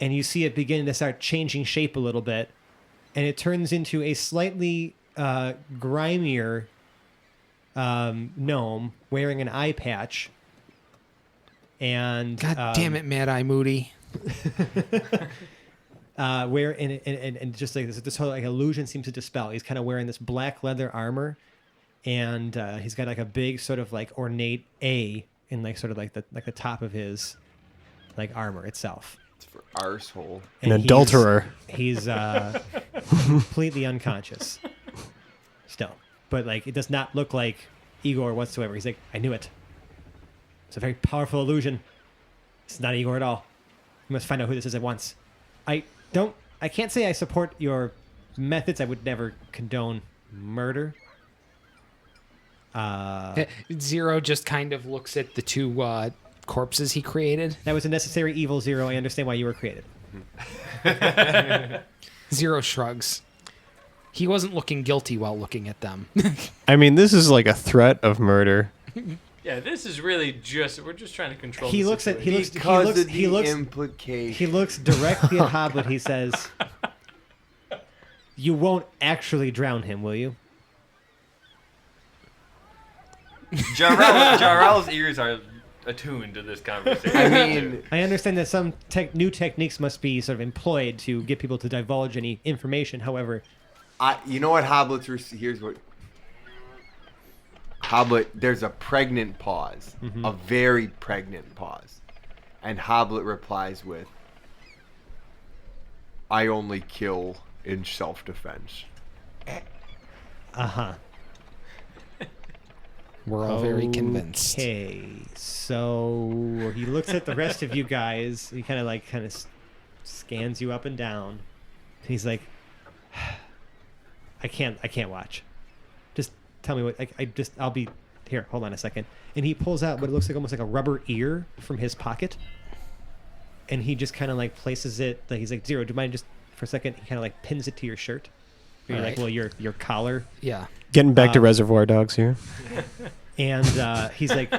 and you see it begin to start changing shape a little bit, and it turns into a slightly grimier gnome wearing an eye patch. And God damn it, Mad Eye Moody. Where and just like this whole like illusion seems to dispel. He's kind of wearing this black leather armor, and he's got like a big sort of like ornate A in like sort of like the top of his like armor itself. It's for arsehole. An And adulterer. He's completely unconscious still, but like it does not look like Igor whatsoever. He's like, I knew it. It's a very powerful illusion. It's not Igor at all. We must find out who this is at once. I can't say I support your methods. I would never condone murder. Zero just kind of looks at the two corpses he created. That was a necessary evil, Zero. I understand why you were created. Zero shrugs. He wasn't looking guilty while looking at them. I mean, this is like a threat of murder. Yeah, this is really we're just trying to control. He the looks situation. he looks Implication. he looks directly at Hobblet. He says, "You won't actually drown him, will you?" Jarrell's ears are attuned to this conversation. I mean, I understand that some new techniques must be sort of employed to get people to divulge any information. However, you know what Hoblet's here's what Hobblet. There's a pregnant pause, a very pregnant pause, and Hobblet replies with, "I only kill in self-defense." We're all very convinced. Okay, so he looks at the rest of you guys. He kind of scans you up and down. He's like, I can't watch. Just tell me what. I'll be here. Hold on a second. And he pulls out what looks like almost like a rubber ear from his pocket. And he just kind of like places it. Like he's like, Zero, do you mind just for a second? He kind of like pins it to your shirt. You're All like, right. well, your collar. Yeah. Getting back to Reservoir Dogs here. And he's like,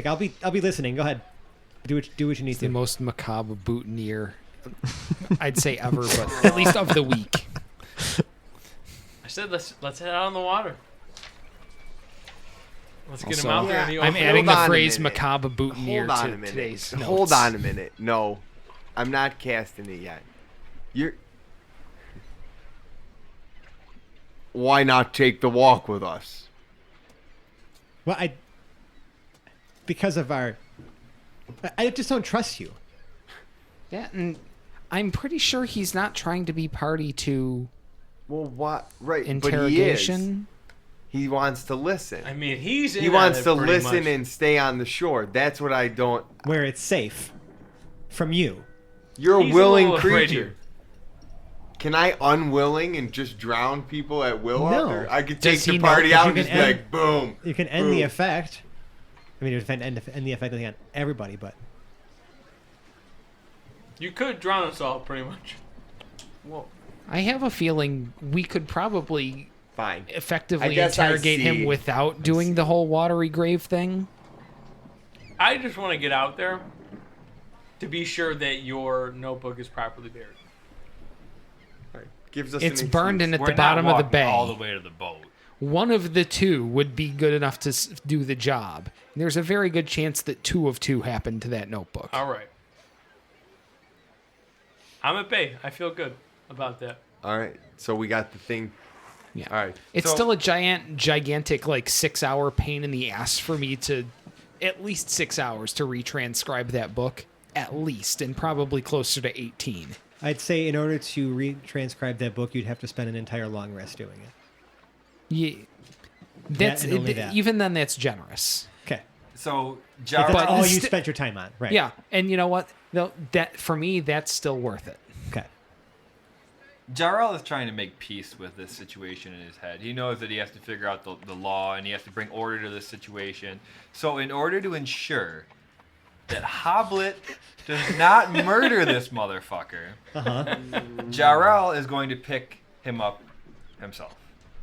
I'll be listening. Go ahead, do what you need It's the to. most macabre boutonniere I'd say ever, but at least of the week. I said let's head out on the water. Let's get him Also, out there in the I'm open. adding Hold the on a phrase minute. macabre boutonniere Hold on to a minute. today's Hold notes. on a minute. No, I'm not casting it yet. Why not take the walk with us? Well, because of I just don't trust you. Yeah, and I'm pretty sure he's not trying to be party to Well, what? Right, interrogation. but he wants to listen. I mean, he wants to pretty listen much. and stay on the shore. That's what I don't. Where it's safe from you. You're He's a willing little afraid of creature. you. Can I unwilling and just drown people at will? No. Out there? I could Does take he the know party that out you and can just be end- like, boom. You can end the boom. effect. I mean, end the effect on everybody, but You could drown us all, pretty much. Well, I have a feeling we could probably fine. I effectively guess I interrogate him see. without doing the whole watery grave thing. I just want to get out there to be sure that your notebook is properly buried. Gives us It's an burned in excuse. at We're the bottom not of the walking bay. all the way to the boat. One of the two would be good enough to do the job. There's a very good chance that 2 of 2 happened to that notebook. All right. I'm at bay. I feel good about that. All right, so we got the thing. Yeah. All right. It's So- still a gigantic, like 6-hour pain in the ass for me to, at least 6 hours to retranscribe that book, at least, and probably closer to 18. I'd say in order to retranscribe that book, you'd have to spend an entire long rest doing it. Yeah, that's and only that. even then. That's generous. Okay. So If that's But all you st- spent your time on, right? Yeah, and you know what? Though that for me, that's still worth it. Okay. Jarrell is trying to make peace with this situation in his head. He knows that he has to figure out the law and he has to bring order to this situation. So in order to ensure that Hobblet does not murder this motherfucker, Jarrell is going to pick him up himself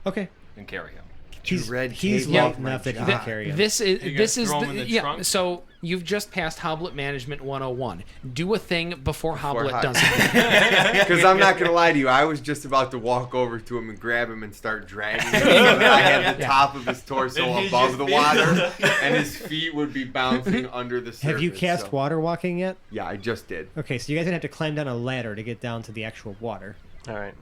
Okay. and carry him. He's Red he's tape light off my enough that he job. can carry him. This is You this guys is throw 'em in the yeah. trunk? So you've just passed Hobblet Management 101. Do a thing before Hobblet Hobblet. does it. Because I'm not gonna lie to you, I was just about to walk over to him and grab him and start dragging him. So that I had the top of his torso And he above just the be- water, and his feet would be bouncing under the surface. Have you cast so- water walking yet? Yeah, I just did. Okay, so you guys are gonna have to climb down a ladder to get down to the actual water. All right.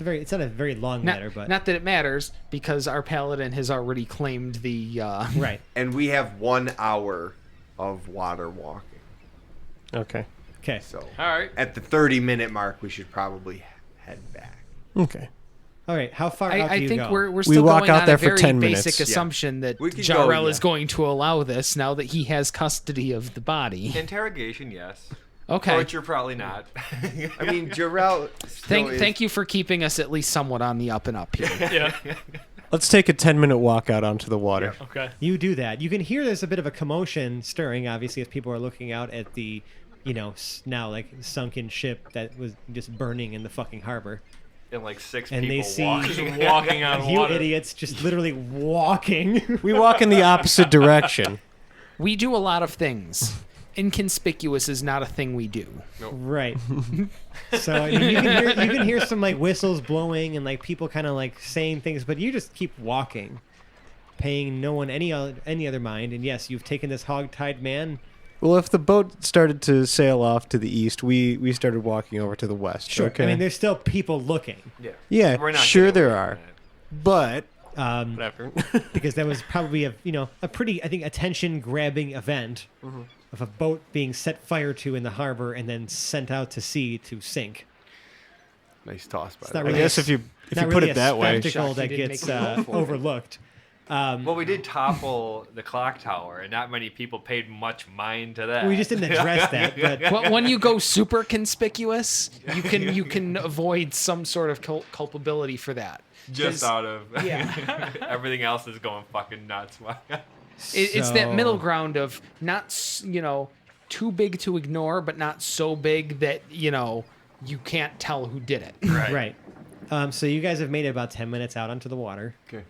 It's not a very long ladder, but Not that it matters because our paladin has already claimed the. right. And we have 1 hour of water walking. Okay. Okay. So All right. at the 30-minute mark, we should probably head back. Okay. All right. How far out do I you think go? we're still walk going out on there a for very 10 basic minutes. Yeah. assumption that We could go, Jarrell yeah. is going to allow this now that he has custody of the body. Interrogation, yes. Okay. Torture, probably not. I mean, Jarrell. Thank you for keeping us at least somewhat on the up and up here. Yeah. Let's take a 10-minute walk out onto the water. Okay. You do that. You can hear there's a bit of a commotion stirring, obviously, as people are looking out at the, now like sunken ship that was just burning in the fucking harbor. And like 6 And people they see- walking. Just walking on You water. idiots just literally walking. We walk in the opposite direction. We do a lot of things. Inconspicuous is not a thing we do. Right. So I mean, you can hear some like whistles blowing and like people kind of like saying things, but you just keep walking, paying no one any other mind. And yes, you've taken this hog-tied man. Well, if the boat started to sail off to the east, we started walking over to the west. Sure. Okay. I mean, there's still people looking. Yeah. yeah, We're not sure getting there away are, from that. but Whatever. whatever. Because that was probably a pretty, I think, attention-grabbing event of a boat being set fire to in the harbor and then sent out to sea to sink. Nice toss, by It's the not way. I really guess if you Not put really it a that way, spectacle Shocked he that didn't gets make a roll for it. overlooked. Well, we did topple the clock tower, and not many people paid much mind to that. We just didn't address that, but Well, when you go super conspicuous, you can avoid some sort of culpability for that. just 'Cause- out of Yeah. everything else is going fucking nuts. It's that So- middle ground of not too big to ignore, but not so big that you can't tell who did it. right. So you guys have made it about 10 minutes out onto the water. Okay.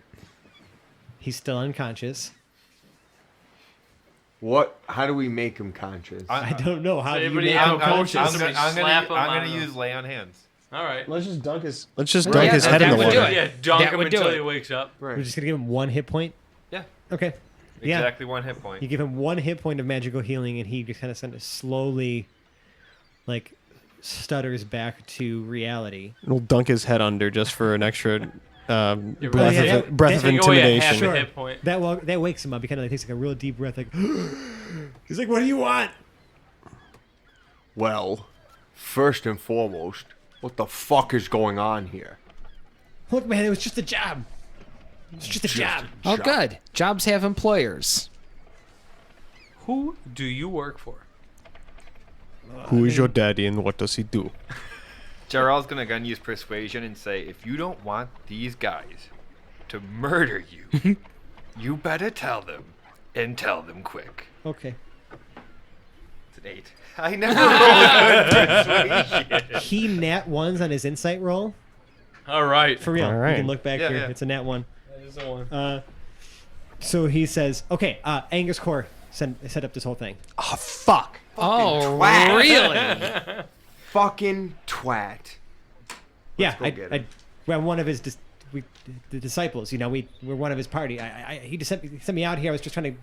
He's still unconscious. How do we make him conscious? I don't know how do you Anybody make have him a conscious. potion? Somebody slap him I'm on gonna the- use lay on hands. All right. let's just dunk his Yeah, head in that the would do water. it. Yeah, dunk That him would do until it. he wakes up. Right. We're just gonna give him 1 hit point. Yeah. Okay. Yeah. Exactly 1 hit point. You give him 1 hit point of magical healing, and he just kind of slowly, like, stutters back to reality. We'll dunk his head under just for an extra breath yeah, of, breath of Take away a half intimidation. a hit point. That wakes him up. He kind of takes like a real deep breath, like he's like, "What do you want?" Well, first and foremost, what the fuck is going on here? Look, man, it was just a job. It's just a job. Oh, good. Jobs have employers. Who do you work for? Who is your daddy and what does he do? Jarrell's gonna again use persuasion and say, if you don't want these guys to murder you, you better tell them, and tell them quick. Okay. It's an 8. I never rolled good persuasion. He nat ones on his insight roll. All right. For real. All You right. can look back Yeah, here. yeah. It's a nat one. That is the one. So he says, "Okay, Angus Core set up this whole thing." Oh, fuck. Oh, twat. really? Fucking twat. Yeah, go get him. we're one of his the disciples. We're one of his party. He just sent me out here. I was just trying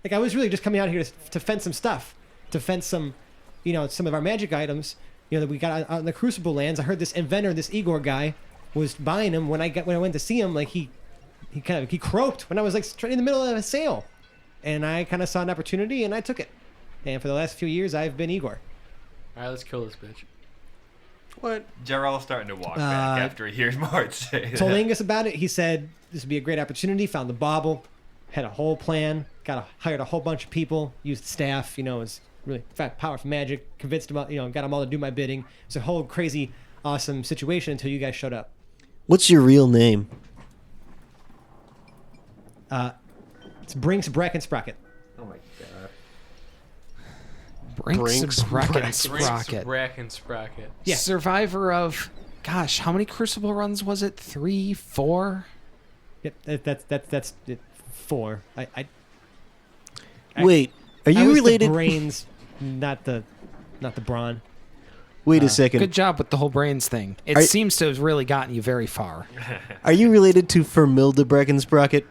to, I was really just coming out here to fence some stuff, to fence some, some of our magic items. That we got out in the Crucible lands. I heard this inventor, this Igor guy, was buying them. When I went to see him, like he croaked when I was like straight in the middle of a sale, and I kind of saw an opportunity and I took it. And for the last few years, I've been Igor. All right, let's kill this bitch. What? Jarrell's starting to walk back after he hears Mart say Told that. Angus about it. He said this would be a great opportunity. Found the bauble, had a whole plan, hired a whole bunch of people, used staff. Was really powerful magic. Convinced him, got them all to do my bidding. It's a whole crazy, awesome situation until you guys showed up. What's your real name? It's Brinks Bracken Sprocket. Oh my god. Brinks, Bracken, Sprocket. Bracken Sprocket. Yeah. Survivor of, gosh, how many Crucible runs was it? 3, 4? Yep, that's 4. Wait, are I you was related? The brains, not the brawn. Wait a second. Good job with the whole brains thing. It Are- seems to have really gotten you very far. Are you related to Fermilda Brackensprocket?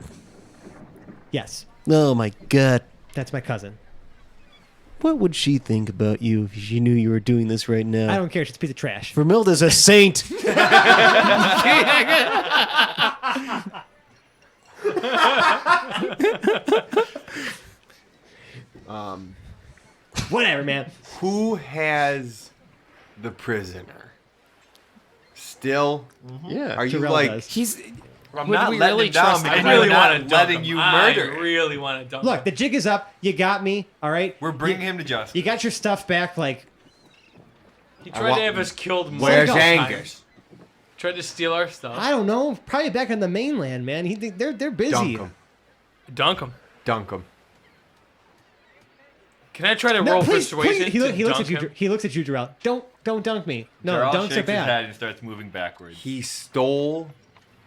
Yes, Oh my god. that's my cousin. What would she think about you if she knew you were doing this right now? I don't care. She's a piece of trash. Fermilda's a saint. Whatever, man. Who has the prisoner? Still? Yeah. Are you Jarrell like does. He's. I'm Would not we letting really him down trust because I really I'm want to not dunk letting him. you I murder. really want to dunk Look, him. the jig is up. You got me. All right. We're bringing him to justice. You got your stuff back. Like, He tried to have us killed multiple Where's times. Angus? Tried to steal our stuff. I don't know. Probably back on the mainland, man. They're busy. Dunk him. Dunk him. Dunk him. Can I try to No, roll please, persuasion? please. He looks to at you. dunk him? He looks at you, Jarrell. Don't dunk me. No, Jarrell dunks are shakes his bad. head and starts moving backwards. He stole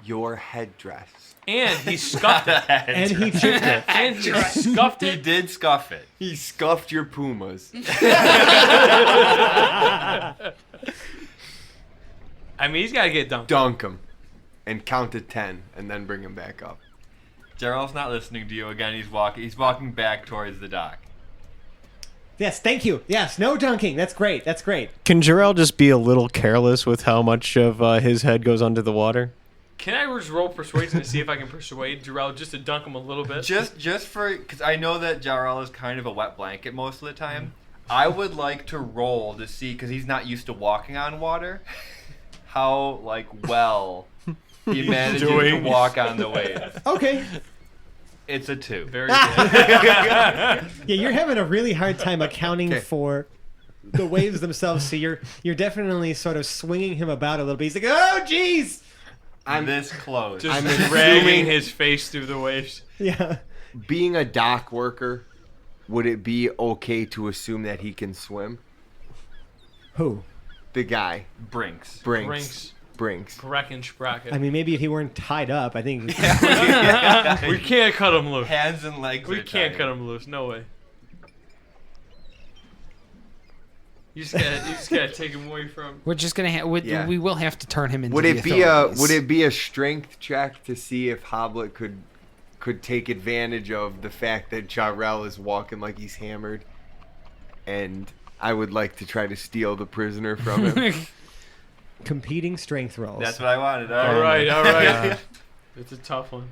your headdress. And he scuffed it. And he chipped it. And he scuffed He it. did scuff it. He scuffed your Pumas. I mean, he's got to get dunked. Dunk him. And count to 10 and then bring him back up. Jarrell's not listening to you again. He's walking back towards the dock. Yes, thank you. Yes, no dunking. That's great. That's great. Can Jarrell just be a little careless with how much of his head goes under the water? Can I just roll persuasion to see if I can persuade Jarrell just to dunk him a little bit? Just for, because I know that Jarrell is kind of a wet blanket most of the time. I would like to roll to see, because he's not used to walking on water, how well he manages to walk on the waves. Okay. It's a 2. Very good. Yeah, you're having a really hard time accounting Okay. for the waves themselves. So you're definitely sort of swinging him about a little bit. He's like, oh, jeez. I'm this close. Just I'm dragging assuming- his face through the waves. Yeah. Being a dock worker, would it be okay to assume that he can swim? Who? The guy. Brinks. Brinks. Brecken Sprocket. I mean, maybe if he weren't tied up, I think. we can't cut him loose. Hands and legs. We are can't tied. cut him loose. No way. You just gotta take him away from. We're just gonna Yeah. we will have to turn him into. Would the it be authorities. a strength check to see if Hobblet could take advantage of the fact that Jarrell is walking like he's hammered, and I would like to try to steal the prisoner from him. Competing strength rolls. That's what I wanted. All right. It's a tough one.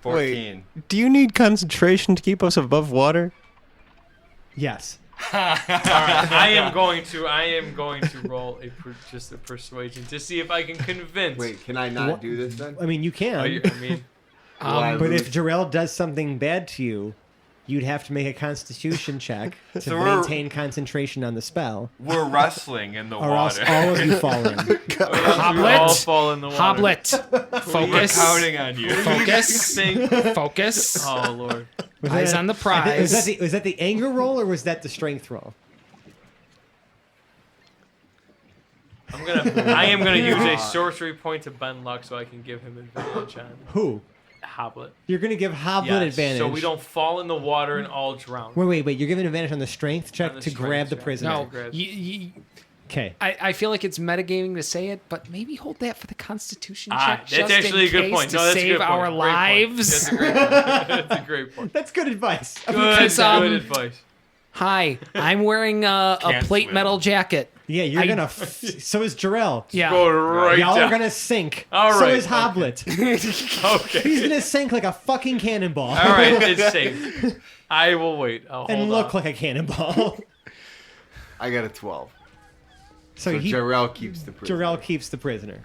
14. Do you need concentration to keep us above water? Yes. All right. I am going to roll just a persuasion to see if I can convince. Wait, can I not What? do this then? I mean, you can. I mean, Will I But lose? if Jarrell does something bad to you, you'd have to make a Constitution check to So we're- maintain concentration on the spell, We're wrestling in the or else water. all of you fall in. we all fall in the water. Hoblet? We're Focus. counting on you. Focus. Focus. Oh Lord. Was Eyes that- on the prize. Was that the anger roll or was that the strength roll? I am gonna use a sorcery point to bend luck so I can give him advantage on Who? Hoblet. You're gonna give Hobblet Yes, advantage. so we don't fall in the water and all drown. Wait. You're giving advantage on the strength check On the to strength grab the check. prisoner. No, Grab. Okay. I feel like it's metagaming to say it, but maybe hold that for the Constitution Ah, check. that's just actually in a good case point. To No, that's a save good point. our Great point. lives. That's a great point. That's a great point. That's good advice. Good, Because, good advice. Hi, I'm wearing a Can't plate swim. metal jacket. Yeah, you're I- gonna. So is Jarrell. Yeah. Go right Y'all down. are gonna sink. All So right, is Hobblet. Okay. He's gonna sink like a fucking cannonball. All right, it's safe. I will wait. I'll hold and look on. like a cannonball. I got a 12. So So he, Jarrell keeps the prisoner. Jarrell keeps the prisoner.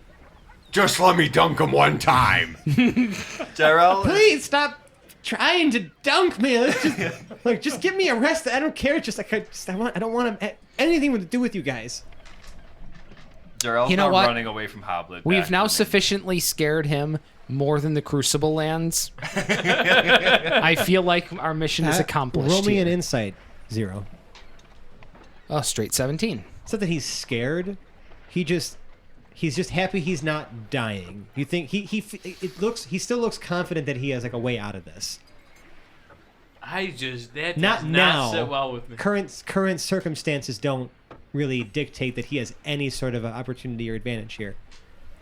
Just let me dunk him one time. Jarrell, Please stop trying to dunk me. Let's just give me a rest. I don't care. Just like I don't want anything to do with you guys. Jarrell's You know not what? running away from Hobblet. We've back now to the- sufficiently scared him more than the Crucible lands. I feel like our mission is accomplished. Roll me here. an insight. 0. Oh, straight 17. It's not that he's scared. He He's just happy he's not dying. You think he still looks confident that he has like a way out of this. That does Not not now. sit well with me. Current circumstances don't really dictate that he has any sort of opportunity or advantage here.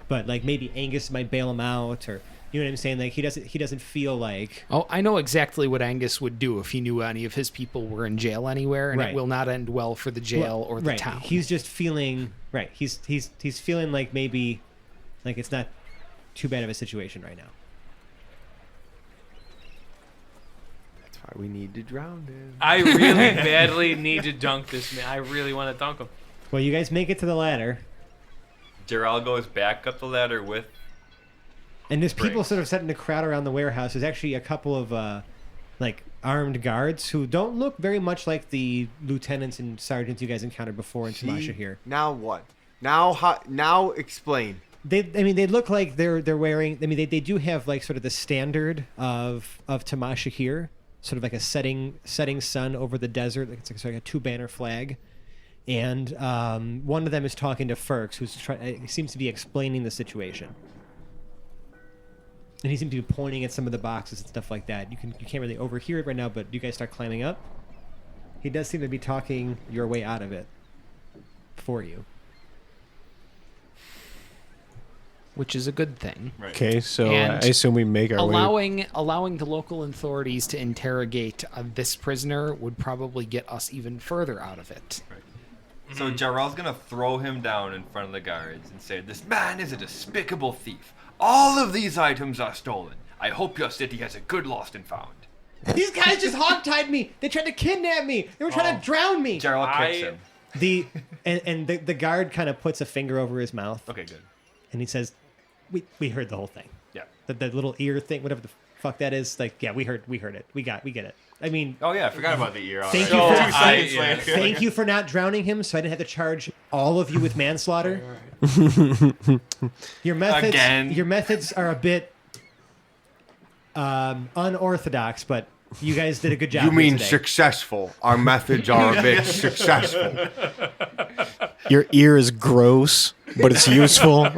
But like maybe Angus might bail him out, or you know what I'm saying? Like he doesn't feel like. Oh, I know exactly what Angus would do if he knew any of his people were in jail anywhere, and Right. it will not end well for the jail or the right. town. He's just feeling right. He's feeling like maybe like it's not too bad of a situation right now. That's why we need to drown him. I really badly need to dunk this man. I really want to dunk him. Well, you guys make it to the ladder, Gerald goes back up the ladder with. and there's people Briggs. sort of setting a crowd around the warehouse. There's actually a couple of like armed guards who don't look very much like the lieutenants and sergeants you guys encountered before in Tamasha here. Now what? Now explain. They look like they're wearing. I mean, they do have like sort of the standard of Tamasha here, sort of like a setting sun over the desert. Like it's like sort of a 2-banner flag, and one of them is talking to Ferks, who's he seems to be explaining the situation, and he seems to be pointing at some of the boxes and stuff like that. You can't really overhear it right now, but you guys start climbing up. He does seem to be talking your way out of it for you. which is a good thing. Right. Okay, so And I assume we make our way. Allowing the local authorities to interrogate this prisoner would probably get us even further out of it. So Jarrell's gonna throw him down in front of the guards and say, "This man is a despicable thief. All of these items are stolen. I hope your city has a good lost and found." These guys just hogtied me. They tried to kidnap me. They were trying to drown me. Jarrell kicks him. The guard kind of puts a finger over his mouth Okay, good. and he says, "We heard the whole thing. Yeah. The little ear thing, whatever the fuck that is. Like, yeah, we heard it. We get it. I mean, Oh yeah, I forgot about the ear. Thank already. you for- 2 seconds later. thank you for not drowning him, so I didn't have to charge all of you with manslaughter. Your methods, Again. your methods are a bit unorthodox, but you guys did a good job. You here mean today. successful? Our methods are a bit successful. Your ear is gross, but it's useful.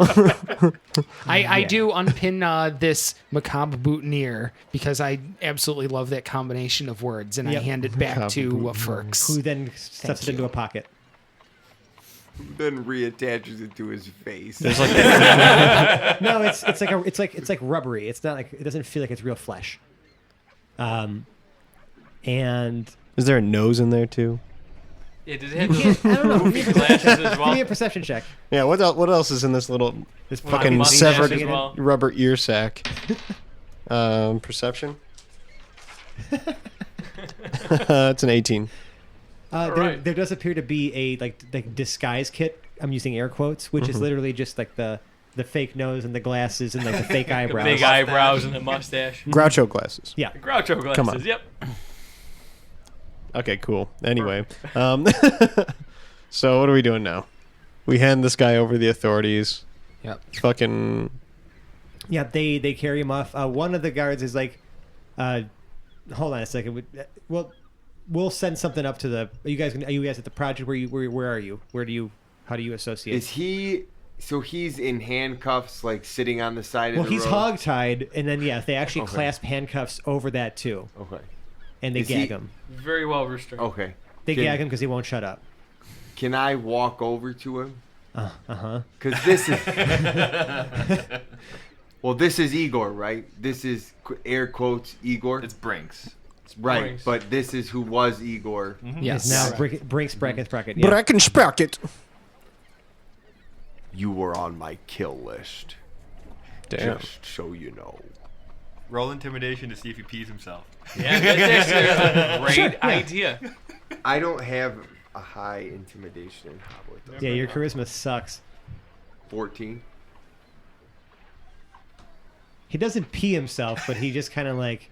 I do unpin this macabre boutonniere because I absolutely love that combination of words, and I Yep. hand it back Macabre to boutonniere. Ferks. Who then stuffs it into a pocket. Then reattaches it to his face. There's like No, it's like rubbery. It's not like it doesn't feel like it's real flesh. And is there a nose in there too? Yeah, does it have those I don't know. goofy glasses as Give well? me a perception check. Yeah. What else is in this little This fucking mustache severed as well. rubber ear sack? Perception. It's an 18. right. There does appear to be a like disguise kit. I'm using air quotes, which is literally just like the fake nose and the glasses and like the fake eyebrows. Big eyebrows and a mustache. Groucho glasses. Yeah. Groucho glasses. Come on. Yep. Okay, cool. Anyway, so what are we doing now? We hand this guy over to the authorities. Yep. Fucking. Yeah, they carry him off. One of the guards is like, hold on a second. We'll send something up to the. Are you guys at the project? Where are you? How do you associate? Is he? So he's in handcuffs, like sitting on the side of Well, the he's road? hogtied, and then they actually Okay. clasp handcuffs over that too, Okay. and they Is gag he- him. Very well restrained. Okay. They Can- gag him because he won't shut up. Can I walk over to him? Uh-huh. Because this is. Well, this is Igor, right? This is air quotes Igor. It's Brinks. right, Brinks. But this is who was Igor. Yes. Now Brinks Bracket Sprocket. Yeah. Bracken Sprocket. You were on my kill list. Damn. Just so you know. Roll intimidation to see if he pees himself. Yeah, that's actually a great idea. I don't have a high intimidation in Hobblet, though. Yeah, your charisma sucks. 14. He doesn't pee himself, but he just kind of like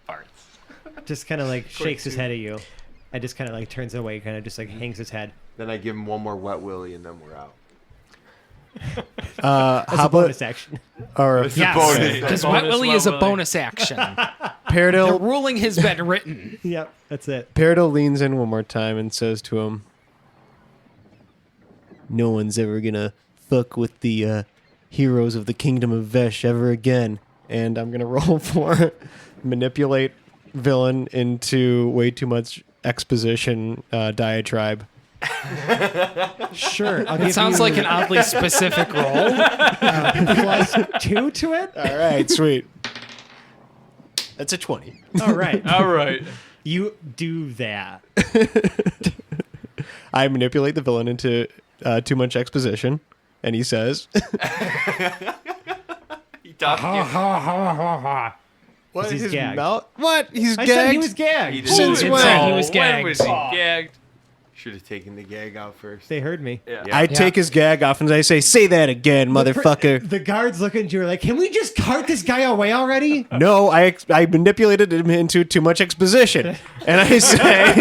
Farts. shakes his head at you. And just kind of like turns away, kind of just like hangs his head. Then I give him one more wet willy, and then we're out. That's a Hobblet bonus action. or It's a bonus. Because Bonus Wet Willy is a Wet Willy. bonus action. the Peridot. ruling has been written. Yep, that's it. Peridot leans in one more time and says to him, "No one's ever gonna fuck with the heroes of the Kingdom of Vesh ever again. And I'm going to roll for manipulate villain into way too much exposition diatribe. Sure. It sounds like an oddly specific roll. +2 to it. All right, sweet. That's a 20. All right. All right. You do that. I manipulate the villain into too much exposition, and he says, He talks to you. "What? He's His gagged. mouth? What? He's I gagged? said he was gagged. He did. Since Who when? said he was When gagged? was he gagged? Should have taken the gag out first. They heard me. Yeah. I take his gag off and I say, "Say that again, motherfucker." The guards look at you like, can we just cart this guy away already? No, I manipulated him into too much exposition, and I say,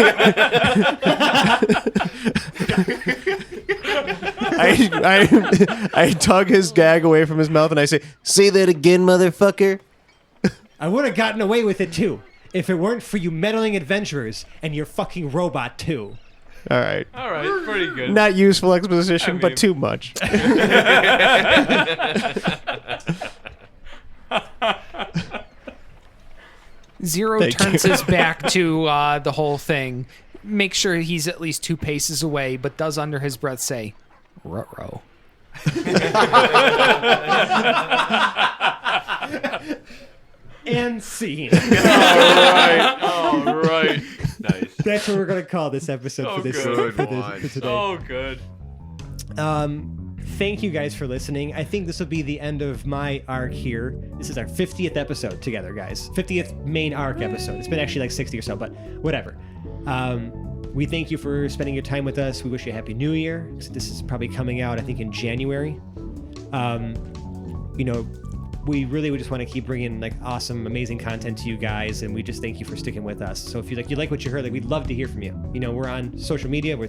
I tug his gag away from his mouth and I say, "Say that again, motherfucker." I would have gotten away with it too, if it weren't for you meddling adventurers and your fucking robot too. All right, All right, pretty good. not useful exposition, I mean- but too much. Zero Thank turns you. his back to the whole thing. Make sure he's at least 2 paces away, but does under his breath say, "Ruh-roh." And scene. All right. Nice. That's what we're gonna call this episode Oh, for this good for one. today. Oh, good. Thank you guys for listening. I think this will be the end of my arc here. This is our 50th episode together, guys. 50th main arc episode. It's been actually like 60 or so, but whatever. We thank you for spending your time with us. We wish you a happy new year. This is probably coming out, I think, in January. You know, we really would just want to keep bringing like awesome, amazing content to you guys, and we just thank you for sticking with us. So if you like what you heard, like we'd love to hear from you. You know, we're on social media. We're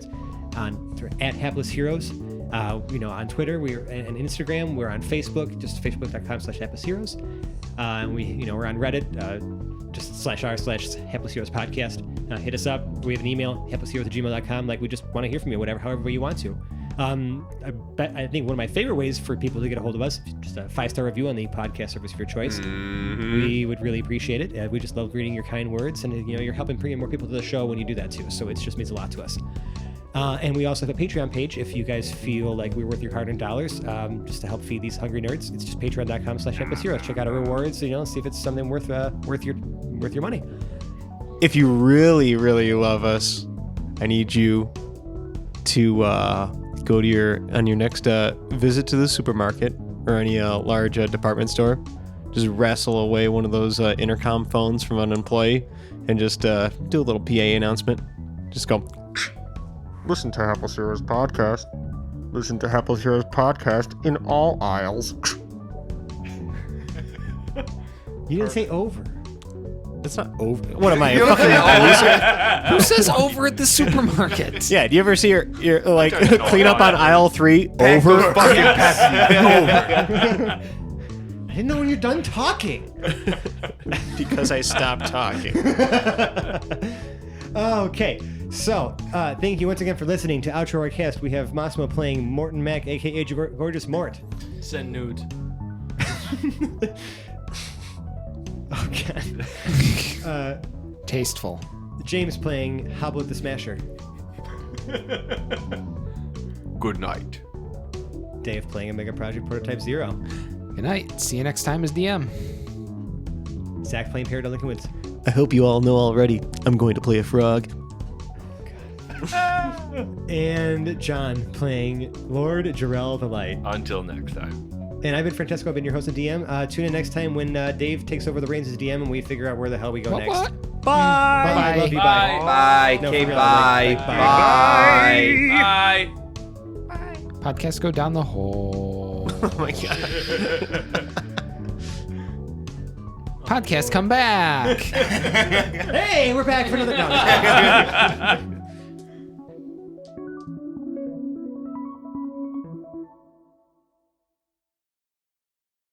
at Hapless Heroes. You know, on Twitter, we're and Instagram. We're on Facebook, just facebook.com/Hapless Heroes. And we're on Reddit, just /r/Hapless Heroes Podcast. Hit us up. We have an email, haplessheroes@gmail.com. Like, we just want to hear from you, however way you want to. I think one of my favorite ways for people to get a hold of us, just a 5-star review on the podcast service of your choice. We would really appreciate it. We just love reading your kind words, and you're helping bring in more people to the show when you do that too. So it just means a lot to us. And we also have a Patreon page if you guys feel like we're worth your hard-earned dollars, just to help feed these hungry nerds. It's just patreon.com/HaplessHeroes. Check out our rewards, see if it's something worth your money. If you really, really love us, I need you to go to on your next visit to the supermarket or any large department store. Just wrestle away one of those intercom phones from an employee and just do a little PA announcement. Just go, "Listen to Hapless Heroes Podcast. Listen to Hapless Heroes Podcast in all aisles." You didn't say over. It's not over. What am I, a fucking producer? Who says over at the supermarket? Yeah, do you ever see your like don't know clean up about on it. aisle 3? Back Over? the fucking Pepsi. I didn't know when you're done talking. Because I stopped talking. Okay, so thank you once again for listening to Outro Our Cast. We have Massimo playing Morton Mac, aka Gorgeous Mort. Send nudes. Okay. Tasteful. James playing Hobblet the Smasher. Good night. Dave playing Omega Project Prototype 0. Good night. See you next time as DM. Zach playing Paradise Lincoln Woods. I hope you all know already. I'm going to play a frog. And John playing Lord Jarrell the Light. Until next time. And I've been Francesco. I've been your host and DM. Tune in next time when Dave takes over the reins as DM and we figure out where the hell we go next. What? Bye. Bye. Love you. Bye. Bye. No, Okay, for real, bye. like, bye. Bye. Podcasts go down the hole. Oh my god. Podcast, come back. Hey, we're back for another. No.